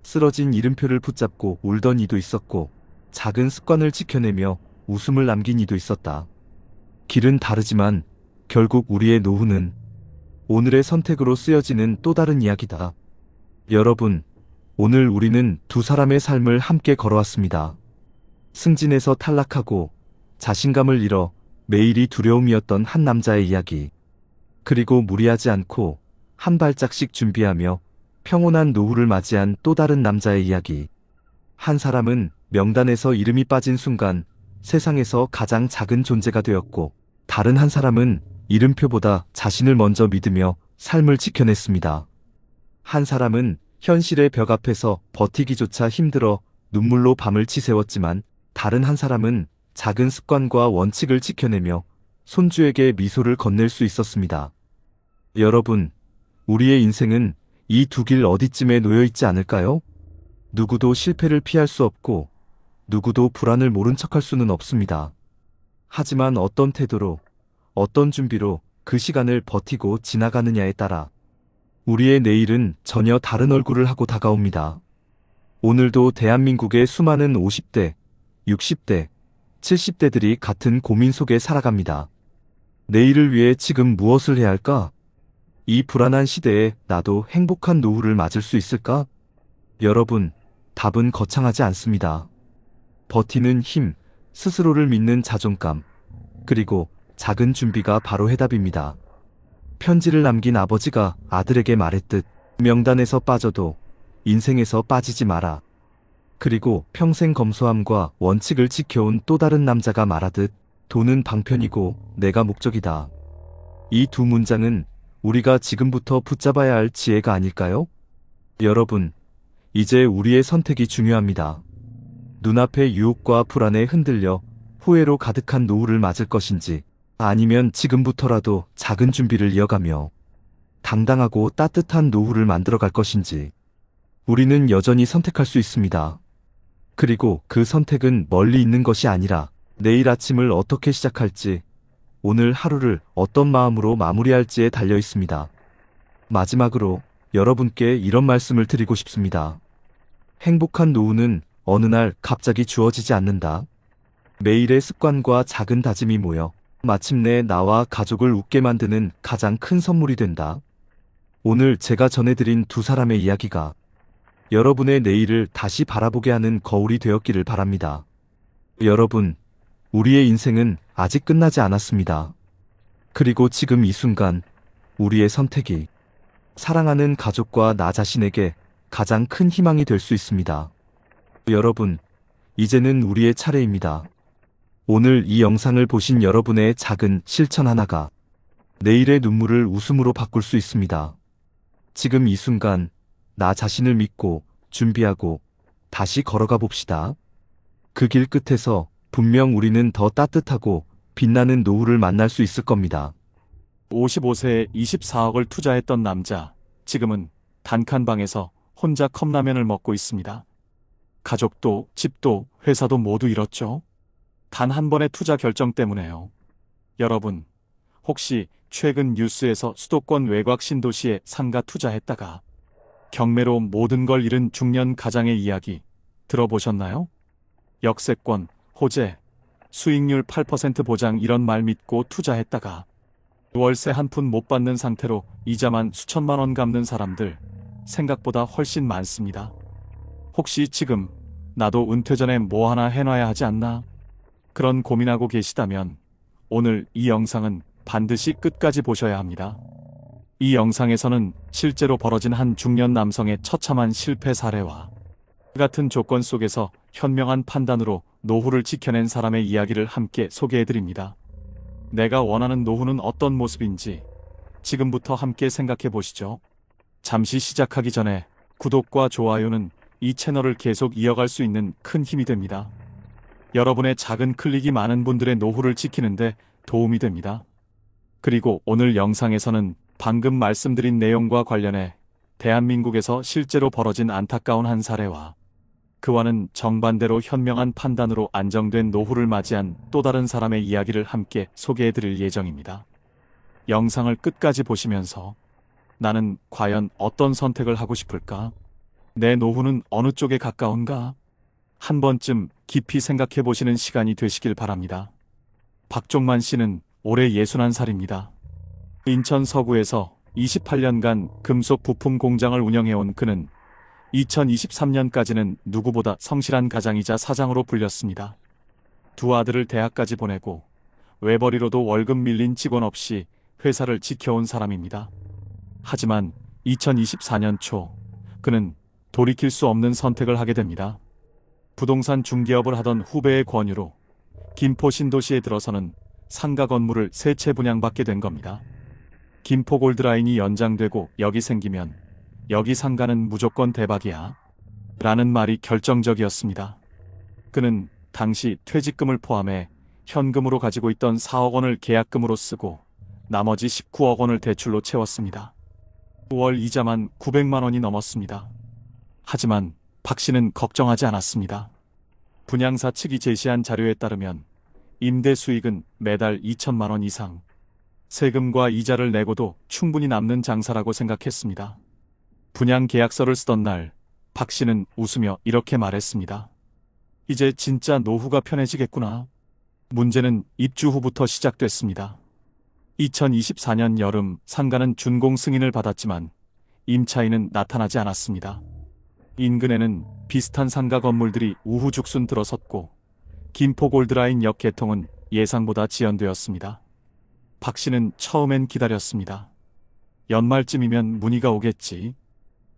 쓰러진 이름표를 붙잡고 울던 이도 있었고 작은 습관을 지켜내며 웃음을 남긴 이도 있었다. 길은 다르지만 결국 우리의 노후는 오늘의 선택으로 쓰여지는 또 다른 이야기다. 여러분, 오늘 우리는 두 사람의 삶을 함께 걸어왔습니다. 승진에서 탈락하고 자신감을 잃어 매일이 두려움이었던 한 남자의 이야기. 그리고 무리하지 않고 한 발짝씩 준비하며 평온한 노후를 맞이한 또 다른 남자의 이야기. 한 사람은 명단에서 이름이 빠진 순간 세상에서 가장 작은 존재가 되었고, 다른 한 사람은 이름표보다 자신을 먼저 믿으며 삶을 지켜냈습니다. 한 사람은 현실의 벽 앞에서 버티기조차 힘들어 눈물로 밤을 치새웠지만, 다른 한 사람은 작은 습관과 원칙을 지켜내며 손주에게 미소를 건넬 수 있었습니다. 여러분, 우리의 인생은 이 두 길 어디쯤에 놓여 있지 않을까요? 누구도 실패를 피할 수 없고 누구도 불안을 모른 척할 수는 없습니다. 하지만 어떤 태도로, 어떤 준비로 그 시간을 버티고 지나가느냐에 따라 우리의 내일은 전혀 다른 얼굴을 하고 다가옵니다. 오늘도 대한민국의 수많은 50대, 60대, 70대들이 같은 고민 속에 살아갑니다. 내일을 위해 지금 무엇을 해야 할까? 이 불안한 시대에 나도 행복한 노후를 맞을 수 있을까? 여러분, 답은 거창하지 않습니다. 버티는 힘, 스스로를 믿는 자존감, 그리고 작은 준비가 바로 해답입니다. 편지를 남긴 아버지가 아들에게 말했듯 명단에서 빠져도 인생에서 빠지지 마라. 그리고 평생 검소함과 원칙을 지켜온 또 다른 남자가 말하듯 돈은 방편이고 내가 목적이다. 이 두 문장은 우리가 지금부터 붙잡아야 할 지혜가 아닐까요? 여러분, 이제 우리의 선택이 중요합니다. 눈앞의 유혹과 불안에 흔들려 후회로 가득한 노후를 맞을 것인지, 아니면 지금부터라도 작은 준비를 이어가며 당당하고 따뜻한 노후를 만들어갈 것인지, 우리는 여전히 선택할 수 있습니다. 그리고 그 선택은 멀리 있는 것이 아니라 내일 아침을 어떻게 시작할지, 오늘 하루를 어떤 마음으로 마무리할지에 달려 있습니다. 마지막으로 여러분께 이런 말씀을 드리고 싶습니다. 행복한 노후는 어느 날 갑자기 주어지지 않는다. 매일의 습관과 작은 다짐이 모여 마침내 나와 가족을 웃게 만드는 가장 큰 선물이 된다. 오늘 제가 전해드린 두 사람의 이야기가 여러분의 내일을 다시 바라보게 하는 거울이 되었기를 바랍니다. 여러분, 우리의 인생은 아직 끝나지 않았습니다. 그리고 지금 이 순간, 우리의 선택이 사랑하는 가족과 나 자신에게 가장 큰 희망이 될 수 있습니다. 여러분, 이제는 우리의 차례입니다. 오늘 이 영상을 보신 여러분의 작은 실천 하나가 내일의 눈물을 웃음으로 바꿀 수 있습니다. 지금 이 순간, 나 자신을 믿고 준비하고 다시 걸어가 봅시다. 그 길 끝에서 분명 우리는 더 따뜻하고 빛나는 노후를 만날 수 있을 겁니다. 55세에 24억을 투자했던 남자, 지금은 단칸방에서 혼자 컵라면을 먹고 있습니다. 가족도, 집도, 회사도 모두 잃었죠. 단 한 번의 투자 결정 때문에요. 여러분, 혹시 최근 뉴스에서 수도권 외곽 신도시에 상가 투자했다가 경매로 모든 걸 잃은 중년 가장의 이야기 들어보셨나요? 역세권, 호재, 수익률 8% 보장 이런 말 믿고 투자했다가 월세 한 푼 못 받는 상태로 이자만 수천만 원 갚는 사람들 생각보다 훨씬 많습니다. 혹시 지금 나도 은퇴 전에 뭐 하나 해놔야 하지 않나? 그런 고민하고 계시다면 오늘 이 영상은 반드시 끝까지 보셔야 합니다. 이 영상에서는 실제로 벌어진 한 중년 남성의 처참한 실패 사례와 같은 조건 속에서 현명한 판단으로 노후를 지켜낸 사람의 이야기를 함께 소개해드립니다. 내가 원하는 노후는 어떤 모습인지 지금부터 함께 생각해 보시죠. 잠시 시작하기 전에 구독과 좋아요는 이 채널을 계속 이어갈 수 있는 큰 힘이 됩니다. 여러분의 작은 클릭이 많은 분들의 노후를 지키는데 도움이 됩니다. 그리고 오늘 영상에서는 방금 말씀드린 내용과 관련해 대한민국에서 실제로 벌어진 안타까운 한 사례와 그와는 정반대로 현명한 판단으로 안정된 노후를 맞이한 또 다른 사람의 이야기를 함께 소개해드릴 예정입니다. 영상을 끝까지 보시면서 나는 과연 어떤 선택을 하고 싶을까? 내 노후는 어느 쪽에 가까운가? 한 번쯤 깊이 생각해 보시는 시간이 되시길 바랍니다. 박종만 씨는 올해 61살입니다. 인천 서구에서 28년간 금속 부품 공장을 운영해온 그는 2023년까지는 누구보다 성실한 가장이자 사장으로 불렸습니다. 두 아들을 대학까지 보내고 외벌이로도 월급 밀린 직원 없이 회사를 지켜온 사람입니다. 하지만 2024년 초 그는 돌이킬 수 없는 선택을 하게 됩니다. 부동산 중개업을 하던 후배의 권유로 김포 신도시에 들어서는 상가 건물을 세 채 분양받게 된 겁니다. 김포 골드라인이 연장되고 여기 생기면 여기 상가는 무조건 대박이야 라는 말이 결정적이었습니다. 그는 당시 퇴직금을 포함해 현금으로 가지고 있던 4억 원을 계약금으로 쓰고 나머지 19억 원을 대출로 채웠습니다. 월 이자만 900만 원이 넘었습니다. 하지만 박 씨는 걱정하지 않았습니다. 분양사 측이 제시한 자료에 따르면 임대 수익은 매달 2천만 원 이상, 세금과 이자를 내고도 충분히 남는 장사라고 생각했습니다. 분양 계약서를 쓰던 날, 박 씨는 웃으며 이렇게 말했습니다. 이제 진짜 노후가 편해지겠구나. 문제는 입주 후부터 시작됐습니다. 2024년 여름 상가는 준공 승인을 받았지만 임차인은 나타나지 않았습니다. 인근에는 비슷한 상가 건물들이 우후죽순 들어섰고 김포 골드라인 역 개통은 예상보다 지연되었습니다. 박 씨는 처음엔 기다렸습니다. 연말쯤이면 문의가 오겠지.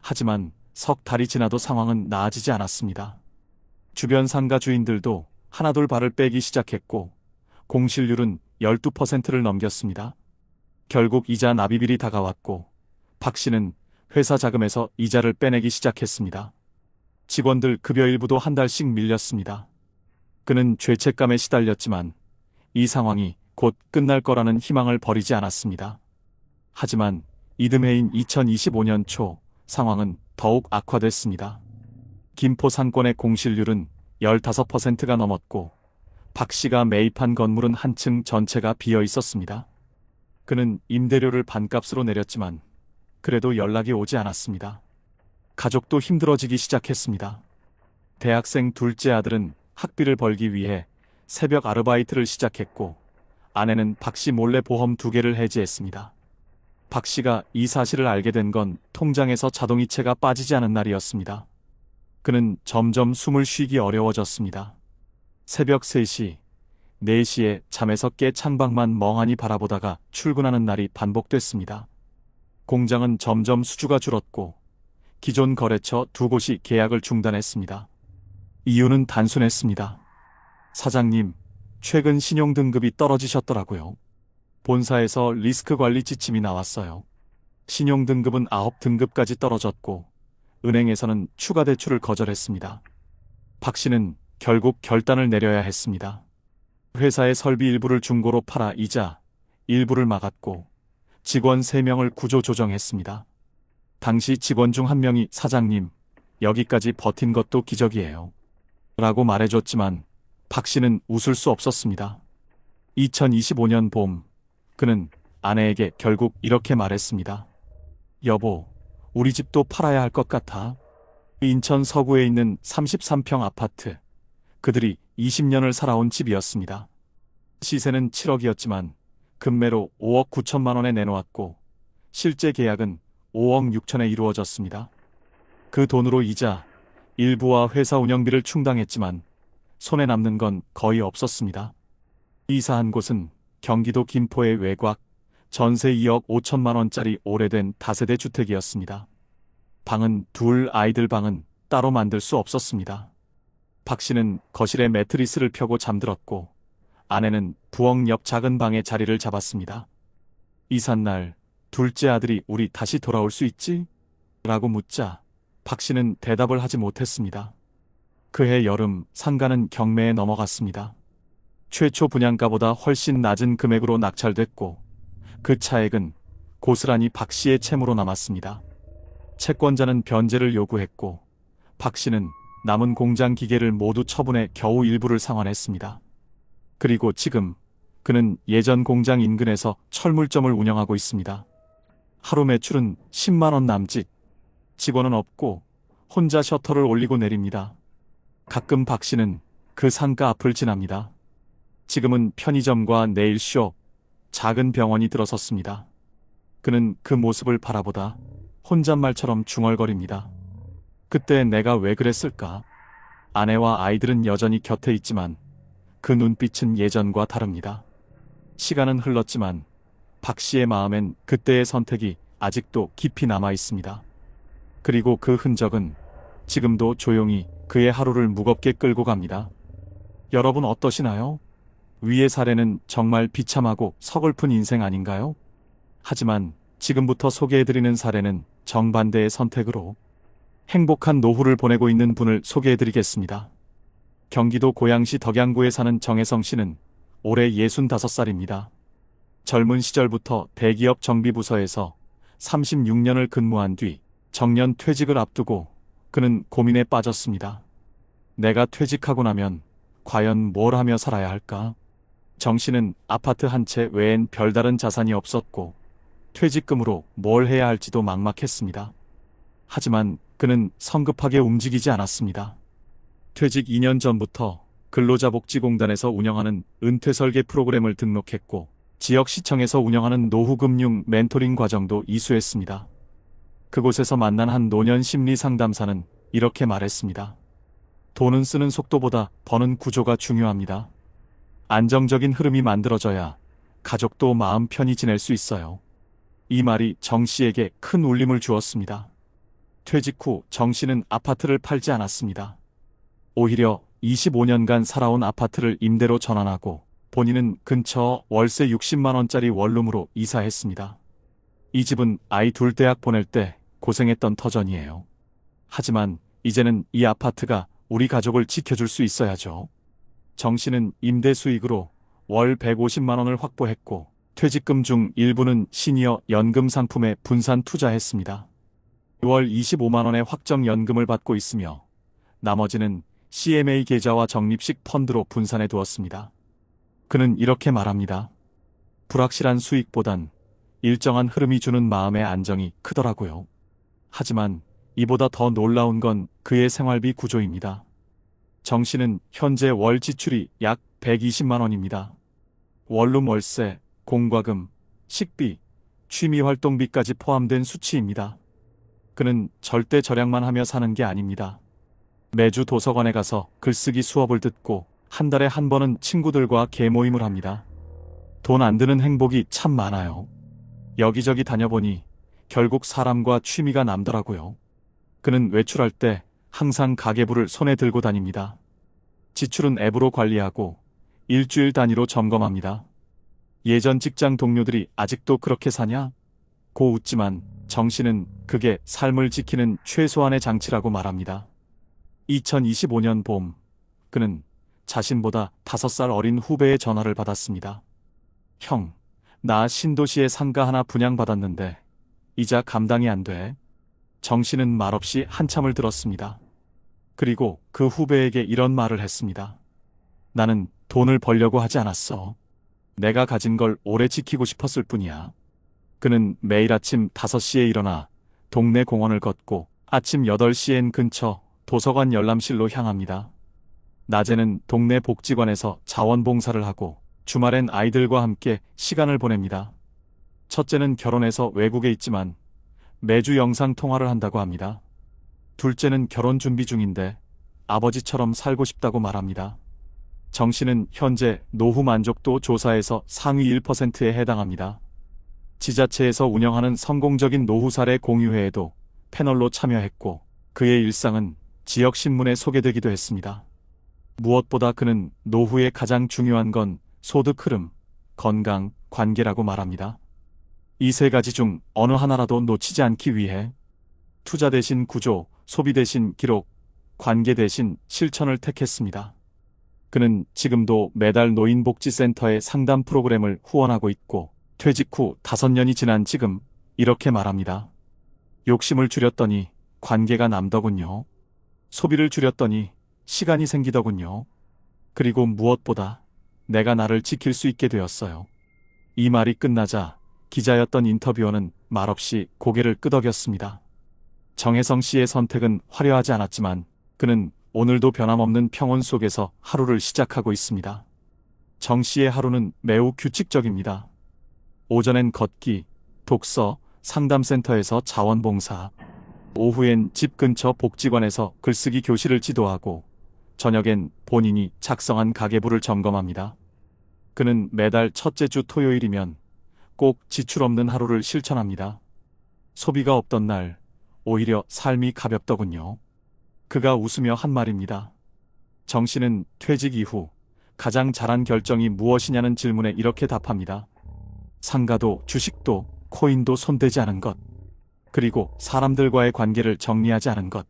하지만 석 달이 지나도 상황은 나아지지 않았습니다. 주변 상가 주인들도 하나둘 발을 빼기 시작했고 공실률은 12%를 넘겼습니다. 결국 이자 납입일이 다가왔고 박 씨는 회사 자금에서 이자를 빼내기 시작했습니다. 직원들 급여 일부도 한 달씩 밀렸습니다. 그는 죄책감에 시달렸지만 이 상황이 곧 끝날 거라는 희망을 버리지 않았습니다. 하지만 이듬해인 2025년 초 상황은 더욱 악화됐습니다. 김포 상권의 공실률은 15%가 넘었고 박 씨가 매입한 건물은 한층 전체가 비어 있었습니다. 그는 임대료를 반값으로 내렸지만 그래도 연락이 오지 않았습니다. 가족도 힘들어지기 시작했습니다. 대학생 둘째 아들은 학비를 벌기 위해 새벽 아르바이트를 시작했고 아내는 박 씨 몰래 보험 2개를 해지했습니다. 박 씨가 이 사실을 알게 된 건 통장에서 자동이체가 빠지지 않은 날이었습니다. 그는 점점 숨을 쉬기 어려워졌습니다. 새벽 3시, 4시에 잠에서 깨 창밖만 멍하니 바라보다가 출근하는 날이 반복됐습니다. 공장은 점점 수주가 줄었고 기존 거래처 2곳이 계약을 중단했습니다. 이유는 단순했습니다. 사장님, 최근 신용등급이 떨어지셨더라고요. 본사에서 리스크 관리 지침이 나왔어요. 신용등급은 9등급까지 떨어졌고 은행에서는 추가 대출을 거절했습니다. 박 씨는 결국 결단을 내려야 했습니다. 회사의 설비 일부를 중고로 팔아 이자 일부를 막았고 직원 3명을 구조조정했습니다. 당시 직원 중 한 명이 사장님, 여기까지 버틴 것도 기적이에요. 라고 말해줬지만 박 씨는 웃을 수 없었습니다. 2025년 봄, 그는 아내에게 결국 이렇게 말했습니다. 여보, 우리 집도 팔아야 할 것 같아. 인천 서구에 있는 33평 아파트. 그들이 20년을 살아온 집이었습니다. 시세는 7억이었지만 금매로 5억 9천만 원에 내놓았고 실제 계약은 5억 6천에 이루어졌습니다. 그 돈으로 이자, 일부와 회사 운영비를 충당했지만 손에 남는 건 거의 없었습니다. 이사한 곳은 경기도 김포의 외곽, 전세 2억 5천만 원짜리 오래된 다세대 주택이었습니다. 방은 둘, 아이들 방은 따로 만들 수 없었습니다. 박 씨는 거실에 매트리스를 펴고 잠들었고 아내는 부엌 옆 작은 방에 자리를 잡았습니다. 이삿날 둘째 아들이 우리 다시 돌아올 수 있지? 라고 묻자 박 씨는 대답을 하지 못했습니다. 그해 여름 상가는 경매에 넘어갔습니다. 최초 분양가보다 훨씬 낮은 금액으로 낙찰됐고 그 차액은 고스란히 박 씨의 채무로 남았습니다. 채권자는 변제를 요구했고 박 씨는 남은 공장 기계를 모두 처분해 겨우 일부를 상환했습니다. 그리고 지금 그는 예전 공장 인근에서 철물점을 운영하고 있습니다. 하루 매출은 10만 원 남짓. 직원은 없고 혼자 셔터를 올리고 내립니다. 가끔 박 씨는 그 상가 앞을 지납니다. 지금은 편의점과 네일숍, 작은 병원이 들어섰습니다. 그는 그 모습을 바라보다 혼잣말처럼 중얼거립니다. 그때 내가 왜 그랬을까? 아내와 아이들은 여전히 곁에 있지만 그 눈빛은 예전과 다릅니다. 시간은 흘렀지만 박 씨의 마음엔 그때의 선택이 아직도 깊이 남아 있습니다. 그리고 그 흔적은 지금도 조용히 그의 하루를 무겁게 끌고 갑니다. 여러분 어떠시나요? 위의 사례는 정말 비참하고 서글픈 인생 아닌가요? 하지만 지금부터 소개해드리는 사례는 정반대의 선택으로 행복한 노후를 보내고 있는 분을 소개해드리겠습니다. 경기도 고양시 덕양구에 사는 정혜성 씨는 올해 65살입니다. 젊은 시절부터 대기업 정비부서에서 36년을 근무한 뒤 정년 퇴직을 앞두고 그는 고민에 빠졌습니다. 내가 퇴직하고 나면 과연 뭘 하며 살아야 할까? 정 씨는 아파트 한 채 외엔 별다른 자산이 없었고 퇴직금으로 뭘 해야 할지도 막막했습니다. 하지만 그는 성급하게 움직이지 않았습니다. 퇴직 2년 전부터 근로자복지공단에서 운영하는 은퇴설계 프로그램을 등록했고 지역시청에서 운영하는 노후금융 멘토링 과정도 이수했습니다. 그곳에서 만난 한 노년 심리상담사는 이렇게 말했습니다. 돈은 쓰는 속도보다 버는 구조가 중요합니다. 안정적인 흐름이 만들어져야 가족도 마음 편히 지낼 수 있어요. 이 말이 정 씨에게 큰 울림을 주었습니다. 퇴직 후 정 씨는 아파트를 팔지 않았습니다. 오히려 25년간 살아온 아파트를 임대로 전환하고 본인은 근처 월세 60만 원짜리 원룸으로 이사했습니다. 이 집은 아이 둘 대학 보낼 때 고생했던 터전이에요. 하지만 이제는 이 아파트가 우리 가족을 지켜줄 수 있어야죠. 정 씨는 임대 수익으로 월 150만 원을 확보했고 퇴직금 중 일부는 시니어 연금 상품에 분산 투자했습니다. 월 25만 원의 확정연금을 받고 있으며 나머지는 CMA 계좌와 적립식 펀드로 분산해 두었습니다. 그는 이렇게 말합니다. 불확실한 수익보단 일정한 흐름이 주는 마음의 안정이 크더라고요. 하지만 이보다 더 놀라운 건 그의 생활비 구조입니다. 정 씨는 현재 월 지출이 약 120만 원입니다. 원룸 월세, 공과금, 식비, 취미활동비까지 포함된 수치입니다. 그는 절대 절약만 하며 사는 게 아닙니다. 매주 도서관에 가서 글쓰기 수업을 듣고 한 달에 한 번은 친구들과 개모임을 합니다. 돈 안 드는 행복이 참 많아요. 여기저기 다녀보니 결국 사람과 취미가 남더라고요. 그는 외출할 때 항상 가계부를 손에 들고 다닙니다. 지출은 앱으로 관리하고 일주일 단위로 점검합니다. 예전 직장 동료들이 아직도 그렇게 사냐? 고 웃지만 정 씨는 그게 삶을 지키는 최소한의 장치라고 말합니다. 2025년 봄, 그는 자신보다 5살 어린 후배의 전화를 받았습니다. 형, 나 신도시에 상가 하나 분양받았는데 이자 감당이 안 돼. 정 씨는 말없이 한참을 들었습니다. 그리고 그 후배에게 이런 말을 했습니다. 나는 돈을 벌려고 하지 않았어. 내가 가진 걸 오래 지키고 싶었을 뿐이야. 그는 매일 아침 5시에 일어나 동네 공원을 걷고 아침 8시엔 근처 도서관 열람실로 향합니다. 낮에는 동네 복지관에서 자원봉사를 하고 주말엔 아이들과 함께 시간을 보냅니다. 첫째는 결혼해서 외국에 있지만 매주 영상 통화를 한다고 합니다. 둘째는 결혼 준비 중인데 아버지처럼 살고 싶다고 말합니다. 정 씨는 현재 노후 만족도 조사에서 상위 1%에 해당합니다. 지자체에서 운영하는 성공적인 노후 사례 공유회에도 패널로 참여했고 그의 일상은 지역신문에 소개되기도 했습니다. 무엇보다 그는 노후의 가장 중요한 건 소득 흐름, 건강, 관계라고 말합니다. 이 세 가지 중 어느 하나라도 놓치지 않기 위해 투자 대신 구조, 소비 대신 기록, 관계 대신 실천을 택했습니다. 그는 지금도 매달 노인복지센터의 상담 프로그램을 후원하고 있고 퇴직 후 5년이 지난 지금 이렇게 말합니다. 욕심을 줄였더니 관계가 남더군요. 소비를 줄였더니 시간이 생기더군요. 그리고 무엇보다 내가 나를 지킬 수 있게 되었어요. 이 말이 끝나자 기자였던 인터뷰어는 말없이 고개를 끄덕였습니다. 정혜성 씨의 선택은 화려하지 않았지만 그는 오늘도 변함없는 평온 속에서 하루를 시작하고 있습니다. 정 씨의 하루는 매우 규칙적입니다. 오전엔 걷기, 독서, 상담센터에서 자원봉사, 오후엔 집 근처 복지관에서 글쓰기 교실을 지도하고 저녁엔 본인이 작성한 가계부를 점검합니다. 그는 매달 첫째 주 토요일이면 꼭 지출 없는 하루를 실천합니다. 소비가 없던 날 오히려 삶이 가볍더군요. 그가 웃으며 한 말입니다. 정 씨는 퇴직 이후 가장 잘한 결정이 무엇이냐는 질문에 이렇게 답합니다. 상가도 주식도 코인도 손대지 않은 것. 그리고 사람들과의 관계를 정리하지 않은 것.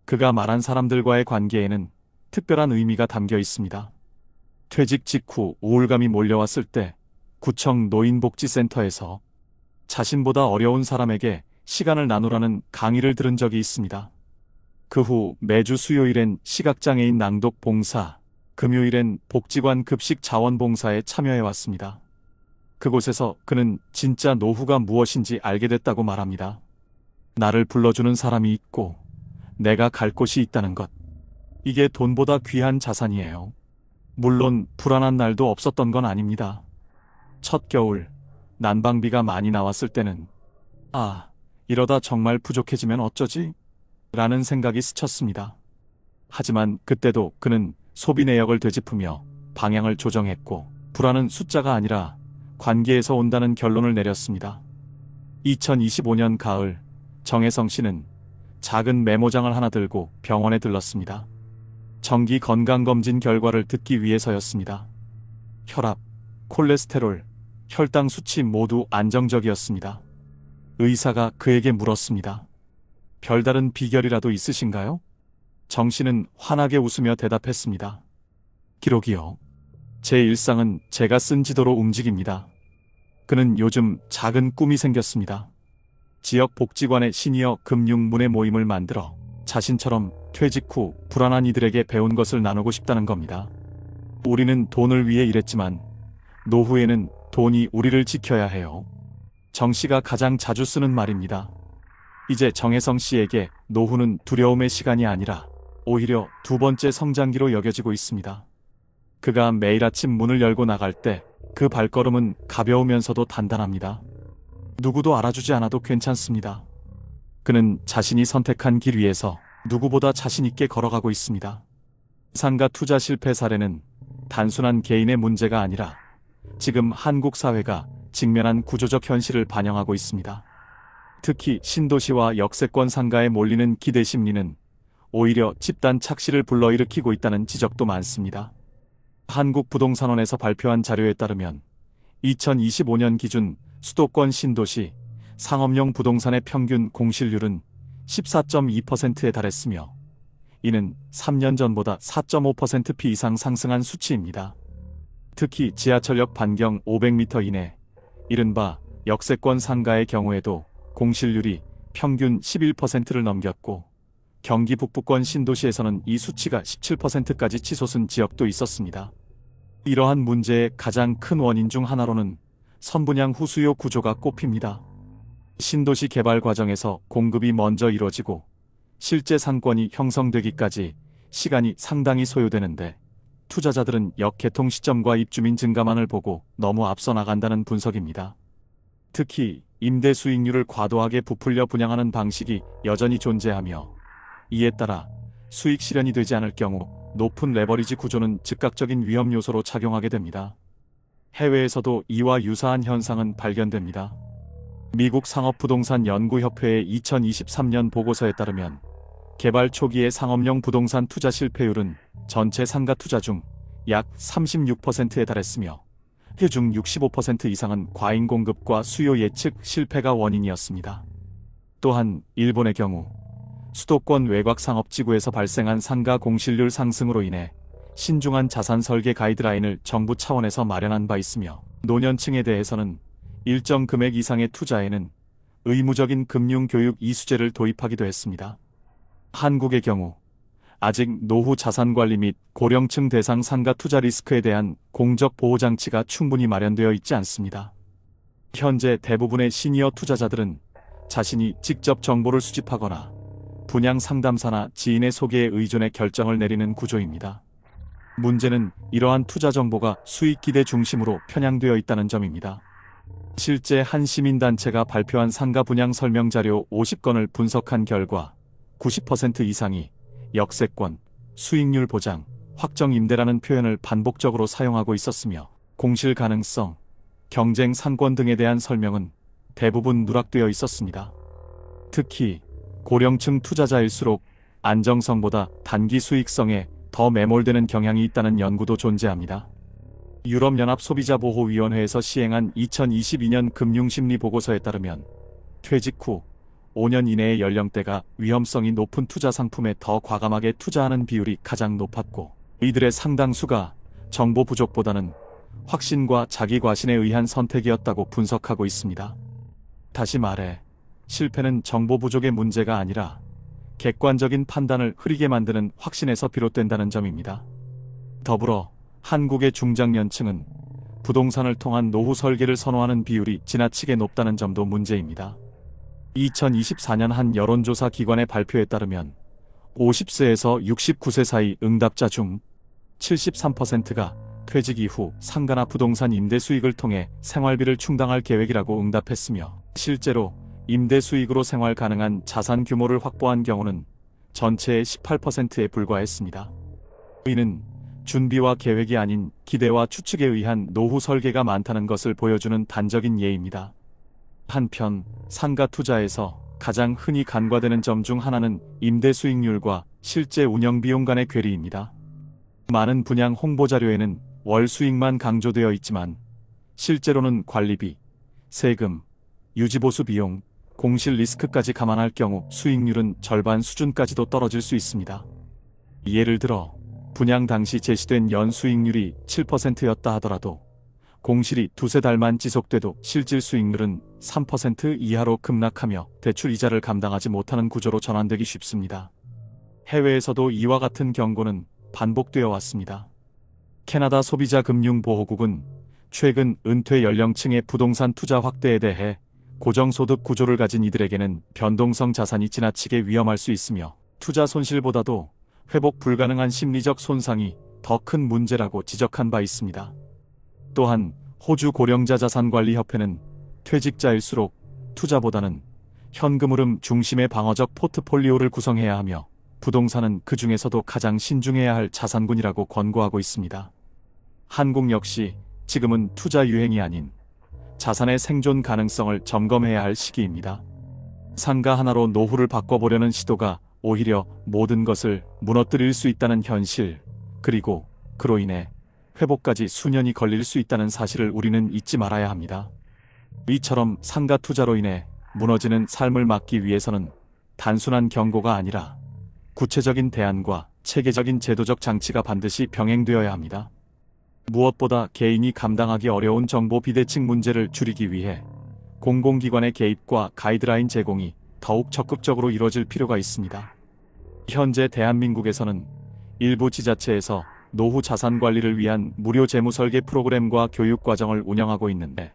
그가 말한 사람들과의 관계에는 특별한 의미가 담겨 있습니다. 퇴직 직후 우울감이 몰려왔을 때 구청 노인복지센터에서 자신보다 어려운 사람에게 시간을 나누라는 강의를 들은 적이 있습니다. 그 후 매주 수요일엔 시각장애인 낭독 봉사, 금요일엔 복지관 급식 자원봉사에 참여해왔습니다. 그곳에서 그는 진짜 노후가 무엇인지 알게 됐다고 말합니다. 나를 불러주는 사람이 있고 내가 갈 곳이 있다는 것. 이게 돈보다 귀한 자산이에요. 물론 불안한 날도 없었던 건 아닙니다. 첫 겨울 난방비가 많이 나왔을 때는 이러다 정말 부족해지면 어쩌지? 라는 생각이 스쳤습니다. 하지만 그때도 그는 소비 내역을 되짚으며 방향을 조정했고 불안은 숫자가 아니라 관계에서 온다는 결론을 내렸습니다. 2025년 가을 정혜성 씨는 작은 메모장을 하나 들고 병원에 들렀습니다. 정기 건강검진 결과를 듣기 위해서였습니다. 혈압, 콜레스테롤, 혈당 수치 모두 안정적이었습니다. 의사가 그에게 물었습니다. 별다른 비결이라도 있으신가요? 정 씨는 환하게 웃으며 대답했습니다. 기록이요. 제 일상은 제가 쓴 지도로 움직입니다. 그는 요즘 작은 꿈이 생겼습니다. 지역 복지관의 시니어 금융 문예 모임을 만들어 자신처럼 퇴직 후 불안한 이들에게 배운 것을 나누고 싶다는 겁니다. 우리는 돈을 위해 일했지만 노후에는 돈이 우리를 지켜야 해요. 정 씨가 가장 자주 쓰는 말입니다. 이제 정혜성 씨에게 노후는 두려움의 시간이 아니라 오히려 두 번째 성장기로 여겨지고 있습니다. 그가 매일 아침 문을 열고 나갈 때 그 발걸음은 가벼우면서도 단단합니다. 누구도 알아주지 않아도 괜찮습니다. 그는 자신이 선택한 길 위에서 누구보다 자신 있게 걸어가고 있습니다. 상가 투자 실패 사례는 단순한 개인의 문제가 아니라 지금 한국 사회가 직면한 구조적 현실을 반영하고 있습니다. 특히 신도시와 역세권 상가에 몰리는 기대 심리는 오히려 집단 착시를 불러일으키고 있다는 지적도 많습니다. 한국부동산원에서 발표한 자료에 따르면 2025년 기준 수도권 신도시 상업용 부동산의 평균 공실률은 14.2%에 달했으며 이는 3년 전보다 4.5%p 이상 상승한 수치입니다. 특히 지하철역 반경 500m 이내, 이른바 역세권 상가의 경우에도 공실률이 평균 11%를 넘겼고 경기 북부권 신도시에서는 이 수치가 17%까지 치솟은 지역도 있었습니다. 이러한 문제의 가장 큰 원인 중 하나로는 선분양 후수요 구조가 꼽힙니다. 신도시 개발 과정에서 공급이 먼저 이뤄지고 실제 상권이 형성되기까지 시간이 상당히 소요되는데 투자자들은 역개통 시점과 입주민 증가만을 보고 너무 앞서 나간다는 분석입니다. 특히 임대 수익률을 과도하게 부풀려 분양하는 방식이 여전히 존재하며 이에 따라 수익 실현이 되지 않을 경우 높은 레버리지 구조는 즉각적인 위험 요소로 작용하게 됩니다. 해외에서도 이와 유사한 현상은 발견됩니다. 미국 상업부동산연구협회의 2023년 보고서에 따르면 개발 초기의 상업용 부동산 투자 실패율은 전체 상가 투자 중 약 36%에 달했으며 그중 65% 이상은 과잉 공급과 수요 예측 실패가 원인이었습니다. 또한 일본의 경우 수도권 외곽 상업지구에서 발생한 상가 공실률 상승으로 인해 신중한 자산 설계 가이드라인을 정부 차원에서 마련한 바 있으며 노년층에 대해서는 일정 금액 이상의 투자에는 의무적인 금융교육 이수제를 도입하기도 했습니다. 한국의 경우 아직 노후 자산관리 및 고령층 대상 상가 투자 리스크에 대한 공적 보호장치가 충분히 마련되어 있지 않습니다. 현재 대부분의 시니어 투자자들은 자신이 직접 정보를 수집하거나 분양 상담사나 지인의 소개에 의존해 결정을 내리는 구조입니다. 문제는 이러한 투자 정보가 수익 기대 중심으로 편향되어 있다는 점입니다. 실제 한 시민단체가 발표한 상가 분양 설명 자료 50건을 분석한 결과 90% 이상이 역세권, 수익률 보장, 확정 임대라는 표현을 반복적으로 사용하고 있었으며 공실 가능성, 경쟁 상권 등에 대한 설명은 대부분 누락되어 있었습니다. 특히 고령층 투자자일수록 안정성보다 단기 수익성에 더 매몰되는 경향이 있다는 연구도 존재합니다. 유럽연합소비자보호위원회에서 시행한 2022년 금융심리 보고서에 따르면 퇴직 후 5년 이내의 연령대가 위험성이 높은 투자 상품에 더 과감하게 투자하는 비율이 가장 높았고 이들의 상당수가 정보 부족보다는 확신과 자기 과신에 의한 선택이었다고 분석하고 있습니다. 다시 말해 실패는 정보 부족의 문제가 아니라 객관적인 판단을 흐리게 만드는 확신에서 비롯된다는 점입니다. 더불어 한국의 중장년층은 부동산을 통한 노후 설계를 선호하는 비율이 지나치게 높다는 점도 문제입니다. 2024년 한 여론조사 기관의 발표에 따르면 50세에서 69세 사이 응답자 중 73%가 퇴직 이후 상가나 부동산 임대 수익을 통해 생활비를 충당할 계획이라고 응답했으며 실제로 임대 수익으로 생활 가능한 자산 규모를 확보한 경우는 전체의 18%에 불과했습니다. 이는 준비와 계획이 아닌 기대와 추측에 의한 노후 설계가 많다는 것을 보여주는 단적인 예입니다. 한편 상가 투자에서 가장 흔히 간과되는 점 중 하나는 임대 수익률과 실제 운영 비용 간의 괴리입니다. 많은 분양 홍보 자료에는 월 수익만 강조되어 있지만 실제로는 관리비, 세금, 유지보수 비용, 공실 리스크까지 감안할 경우 수익률은 절반 수준까지도 떨어질 수 있습니다. 예를 들어 분양 당시 제시된 연 수익률이 7%였다 하더라도 공실이 두세 달만 지속돼도 실질 수익률은 3% 이하로 급락하며 대출 이자를 감당하지 못하는 구조로 전환되기 쉽습니다. 해외에서도 이와 같은 경고는 반복되어 왔습니다. 캐나다 소비자금융보호국은 최근 은퇴 연령층의 부동산 투자 확대에 대해 고정소득 구조를 가진 이들에게는 변동성 자산이 지나치게 위험할 수 있으며 투자 손실보다도 회복 불가능한 심리적 손상이 더 큰 문제라고 지적한 바 있습니다. 또한 호주 고령자 자산관리협회는 퇴직자일수록 투자보다는 현금 흐름 중심의 방어적 포트폴리오를 구성해야 하며 부동산은 그 중에서도 가장 신중해야 할 자산군이라고 권고하고 있습니다. 한국 역시 지금은 투자 유행이 아닌 자산의 생존 가능성을 점검해야 할 시기입니다. 상가 하나로 노후를 바꿔보려는 시도가 오히려 모든 것을 무너뜨릴 수 있다는 현실, 그리고 그로 인해 회복까지 수년이 걸릴 수 있다는 사실을 우리는 잊지 말아야 합니다. 이처럼 상가 투자로 인해 무너지는 삶을 막기 위해서는 단순한 경고가 아니라 구체적인 대안과 체계적인 제도적 장치가 반드시 병행되어야 합니다. 무엇보다 개인이 감당하기 어려운 정보 비대칭 문제를 줄이기 위해 공공기관의 개입과 가이드라인 제공이 더욱 적극적으로 이뤄질 필요가 있습니다. 현재 대한민국에서는 일부 지자체에서 노후 자산 관리를 위한 무료 재무설계 프로그램과 교육과정을 운영하고 있는데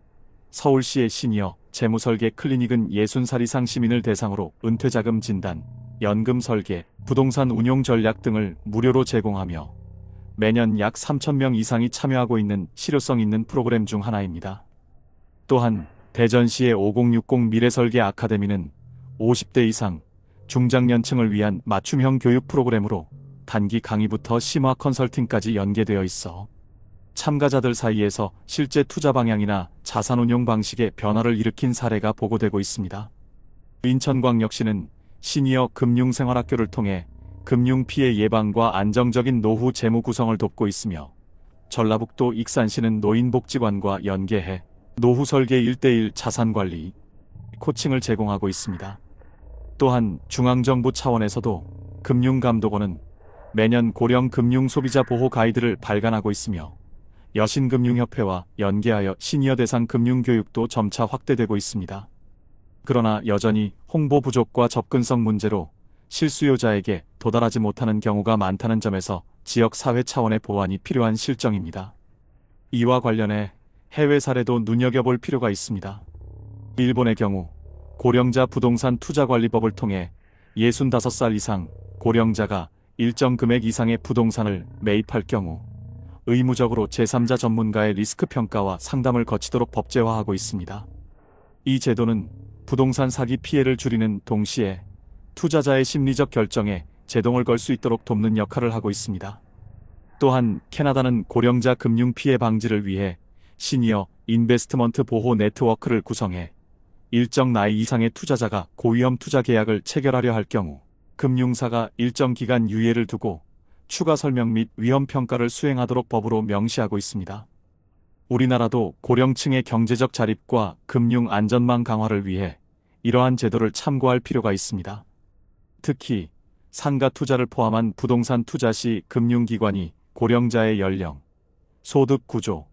서울시의 시니어 재무설계 클리닉은 60살 이상 시민을 대상으로 은퇴자금 진단, 연금 설계, 부동산 운용 전략 등을 무료로 제공하며 매년 약 3,000명 이상이 참여하고 있는 실효성 있는 프로그램 중 하나입니다. 또한 대전시의 5060 미래설계 아카데미는 50대 이상 중장년층을 위한 맞춤형 교육 프로그램으로 단기 강의부터 심화 컨설팅까지 연계되어 있어 참가자들 사이에서 실제 투자 방향이나 자산 운용 방식의 변화를 일으킨 사례가 보고되고 있습니다. 인천광역시는 시니어 금융생활학교를 통해 금융 피해 예방과 안정적인 노후 재무 구성을 돕고 있으며 전라북도 익산시는 노인복지관과 연계해 노후 설계 1:1 자산관리 코칭을 제공하고 있습니다. 또한 중앙정부 차원에서도 금융감독원은 매년 고령 금융 소비자 보호 가이드를 발간하고 있으며 여신금융협회와 연계하여 시니어 대상 금융교육도 점차 확대되고 있습니다. 그러나 여전히 홍보 부족과 접근성 문제로 실수요자에게 도달하지 못하는 경우가 많다는 점에서 지역 사회 차원의 보완이 필요한 실정입니다. 이와 관련해 해외 사례도 눈여겨볼 필요가 있습니다. 일본의 경우 고령자 부동산 투자관리법을 통해 65살 이상 고령자가 일정 금액 이상의 부동산을 매입할 경우 의무적으로 제3자 전문가의 리스크 평가와 상담을 거치도록 법제화하고 있습니다. 이 제도는 부동산 사기 피해를 줄이는 동시에 투자자의 심리적 결정에 제동을 걸 수 있도록 돕는 역할을 하고 있습니다. 또한 캐나다는 고령자 금융 피해 방지를 위해 시니어 인베스트먼트 보호 네트워크를 구성해 일정 나이 이상의 투자자가 고위험 투자 계약을 체결하려 할 경우 금융사가 일정 기간 유예를 두고 추가 설명 및 위험 평가를 수행하도록 법으로 명시하고 있습니다. 우리나라도 고령층의 경제적 자립과 금융 안전망 강화를 위해 이러한 제도를 참고할 필요가 있습니다. 특히 상가 투자를 포함한 부동산 투자 시 금융기관이 고령자의 연령, 소득 구조,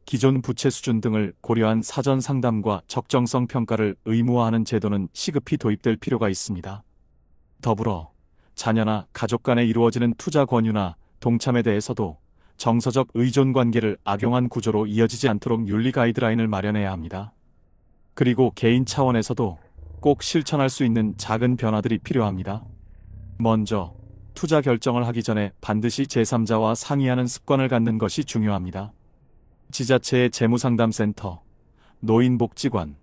기존 부채 수준 등을 고려한 사전 상담과 적정성 평가를 의무화하는 제도는 시급히 도입될 필요가 있습니다. 더불어 자녀나 가족 간에 이루어지는 투자 권유나 동참에 대해서도 정서적 의존 관계를 악용한 구조로 이어지지 않도록 윤리 가이드라인을 마련해야 합니다. 그리고 개인 차원에서도 꼭 실천할 수 있는 작은 변화들이 필요합니다. 먼저 투자 결정을 하기 전에 반드시 제3자와 상의하는 습관을 갖는 것이 중요합니다. 지자체의 재무상담센터, 노인복지관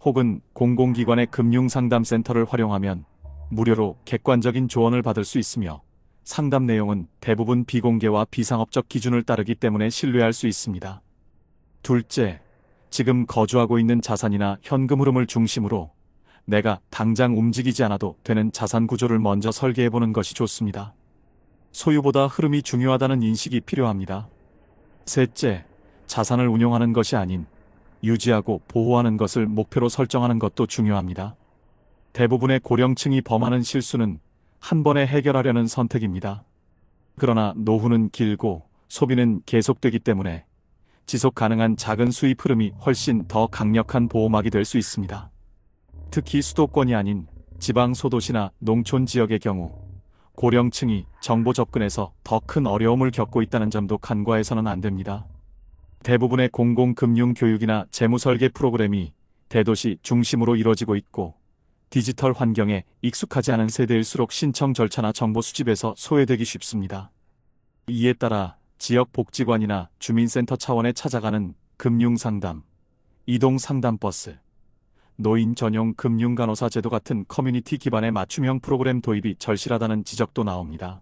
혹은 공공기관의 금융상담센터를 활용하면 무료로 객관적인 조언을 받을 수 있으며 상담 내용은 대부분 비공개와 비상업적 기준을 따르기 때문에 신뢰할 수 있습니다. 둘째, 지금 거주하고 있는 자산이나 현금 흐름을 중심으로 내가 당장 움직이지 않아도 되는 자산 구조를 먼저 설계해보는 것이 좋습니다. 소유보다 흐름이 중요하다는 인식이 필요합니다. 셋째, 자산을 운용하는 것이 아닌 유지하고 보호하는 것을 목표로 설정하는 것도 중요합니다. 대부분의 고령층이 범하는 실수는 한 번에 해결하려는 선택입니다. 그러나 노후는 길고 소비는 계속되기 때문에 지속 가능한 작은 수입 흐름이 훨씬 더 강력한 보호막이 될 수 있습니다. 특히 수도권이 아닌 지방 소도시나 농촌 지역의 경우 고령층이 정보 접근에서 더 큰 어려움을 겪고 있다는 점도 간과해서는 안 됩니다. 대부분의 공공금융교육이나 재무설계 프로그램이 대도시 중심으로 이루어지고 있고 디지털 환경에 익숙하지 않은 세대일수록 신청 절차나 정보 수집에서 소외되기 쉽습니다. 이에 따라 지역 복지관이나 주민센터 차원에 찾아가는 금융상담, 이동상담버스, 노인 전용 금융간호사 제도 같은 커뮤니티 기반의 맞춤형 프로그램 도입이 절실하다는 지적도 나옵니다.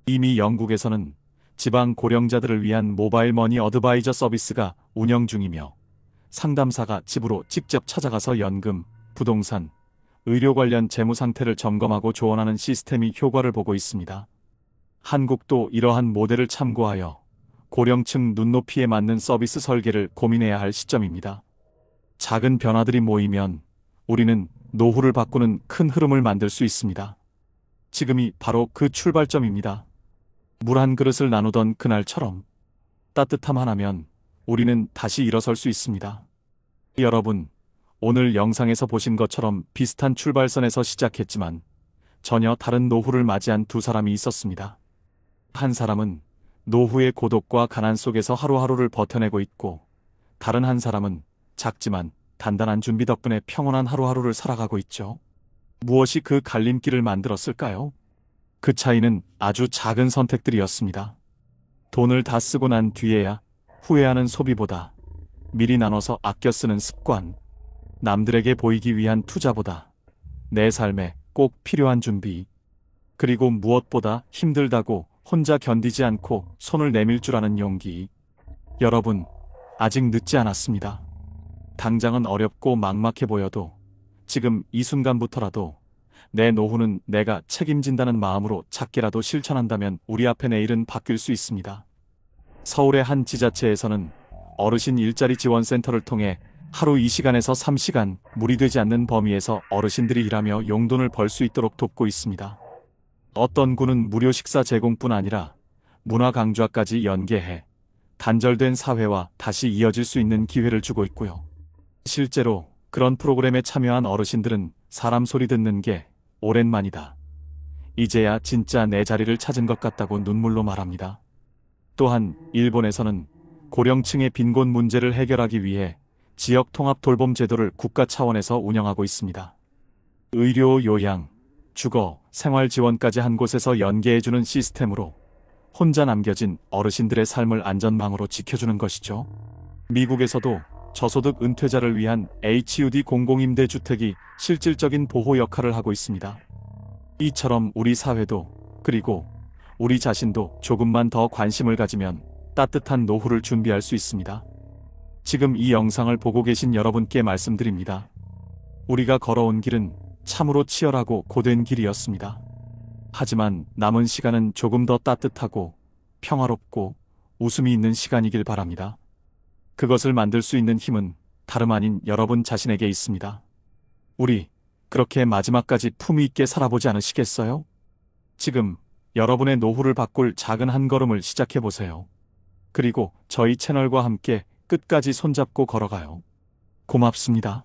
이미 영국에서는 지방 고령자들을 위한 모바일 머니 어드바이저 서비스가 운영 중이며 상담사가 집으로 직접 찾아가서 연금, 부동산, 의료 관련 재무 상태를 점검하고 조언하는 시스템이 효과를 보고 있습니다. 한국도 이러한 모델을 참고하여 고령층 눈높이에 맞는 서비스 설계를 고민해야 할 시점입니다. 작은 변화들이 모이면 우리는 노후를 바꾸는 큰 흐름을 만들 수 있습니다. 지금이 바로 그 출발점입니다. 물 한 그릇을 나누던 그날처럼 따뜻함 하나면 우리는 다시 일어설 수 있습니다. 여러분, 오늘 영상에서 보신 것처럼 비슷한 출발선에서 시작했지만 전혀 다른 노후를 맞이한 두 사람이 있었습니다. 한 사람은 노후의 고독과 가난 속에서 하루하루를 버텨내고 있고 다른 한 사람은 작지만 단단한 준비 덕분에 평온한 하루하루를 살아가고 있죠. 무엇이 그 갈림길을 만들었을까요? 그 차이는 아주 작은 선택들이었습니다. 돈을 다 쓰고 난 뒤에야 후회하는 소비보다 미리 나눠서 아껴 쓰는 습관, 남들에게 보이기 위한 투자보다 내 삶에 꼭 필요한 준비. 그리고 무엇보다 힘들다고 혼자 견디지 않고 손을 내밀 줄 아는 용기. 여러분, 아직 늦지 않았습니다. 당장은 어렵고 막막해 보여도 지금 이 순간부터라도 내 노후는 내가 책임진다는 마음으로 작게라도 실천한다면 우리 앞의 내일은 바뀔 수 있습니다. 서울의 한 지자체에서는 어르신 일자리 지원센터를 통해 하루 2시간에서 3시간 무리되지 않는 범위에서 어르신들이 일하며 용돈을 벌 수 있도록 돕고 있습니다. 어떤 군은 무료 식사 제공뿐 아니라 문화 강좌까지 연계해 단절된 사회와 다시 이어질 수 있는 기회를 주고 있고요. 실제로 그런 프로그램에 참여한 어르신들은 사람 소리 듣는 게 오랜만이다. 이제야 진짜 내 자리를 찾은 것 같다고 눈물로 말합니다. 또한 일본에서는 고령층의 빈곤 문제를 해결하기 위해 지역 통합 돌봄 제도를 국가 차원에서 운영하고 있습니다. 의료, 요양, 주거, 생활 지원까지 한 곳에서 연계해주는 시스템으로 혼자 남겨진 어르신들의 삶을 안전망으로 지켜주는 것이죠. 미국에서도 저소득 은퇴자를 위한 HUD 공공임대주택이 실질적인 보호 역할을 하고 있습니다. 이처럼 우리 사회도 그리고 우리 자신도 조금만 더 관심을 가지면 따뜻한 노후를 준비할 수 있습니다. 지금 이 영상을 보고 계신 여러분께 말씀드립니다. 우리가 걸어온 길은 참으로 치열하고 고된 길이었습니다. 하지만 남은 시간은 조금 더 따뜻하고 평화롭고 웃음이 있는 시간이길 바랍니다. 그것을 만들 수 있는 힘은 다름 아닌 여러분 자신에게 있습니다. 우리 그렇게 마지막까지 품위 있게 살아보지 않으시겠어요? 지금 여러분의 노후를 바꿀 작은 한 걸음을 시작해보세요. 그리고 저희 채널과 함께 끝까지 손잡고 걸어가요. 고맙습니다.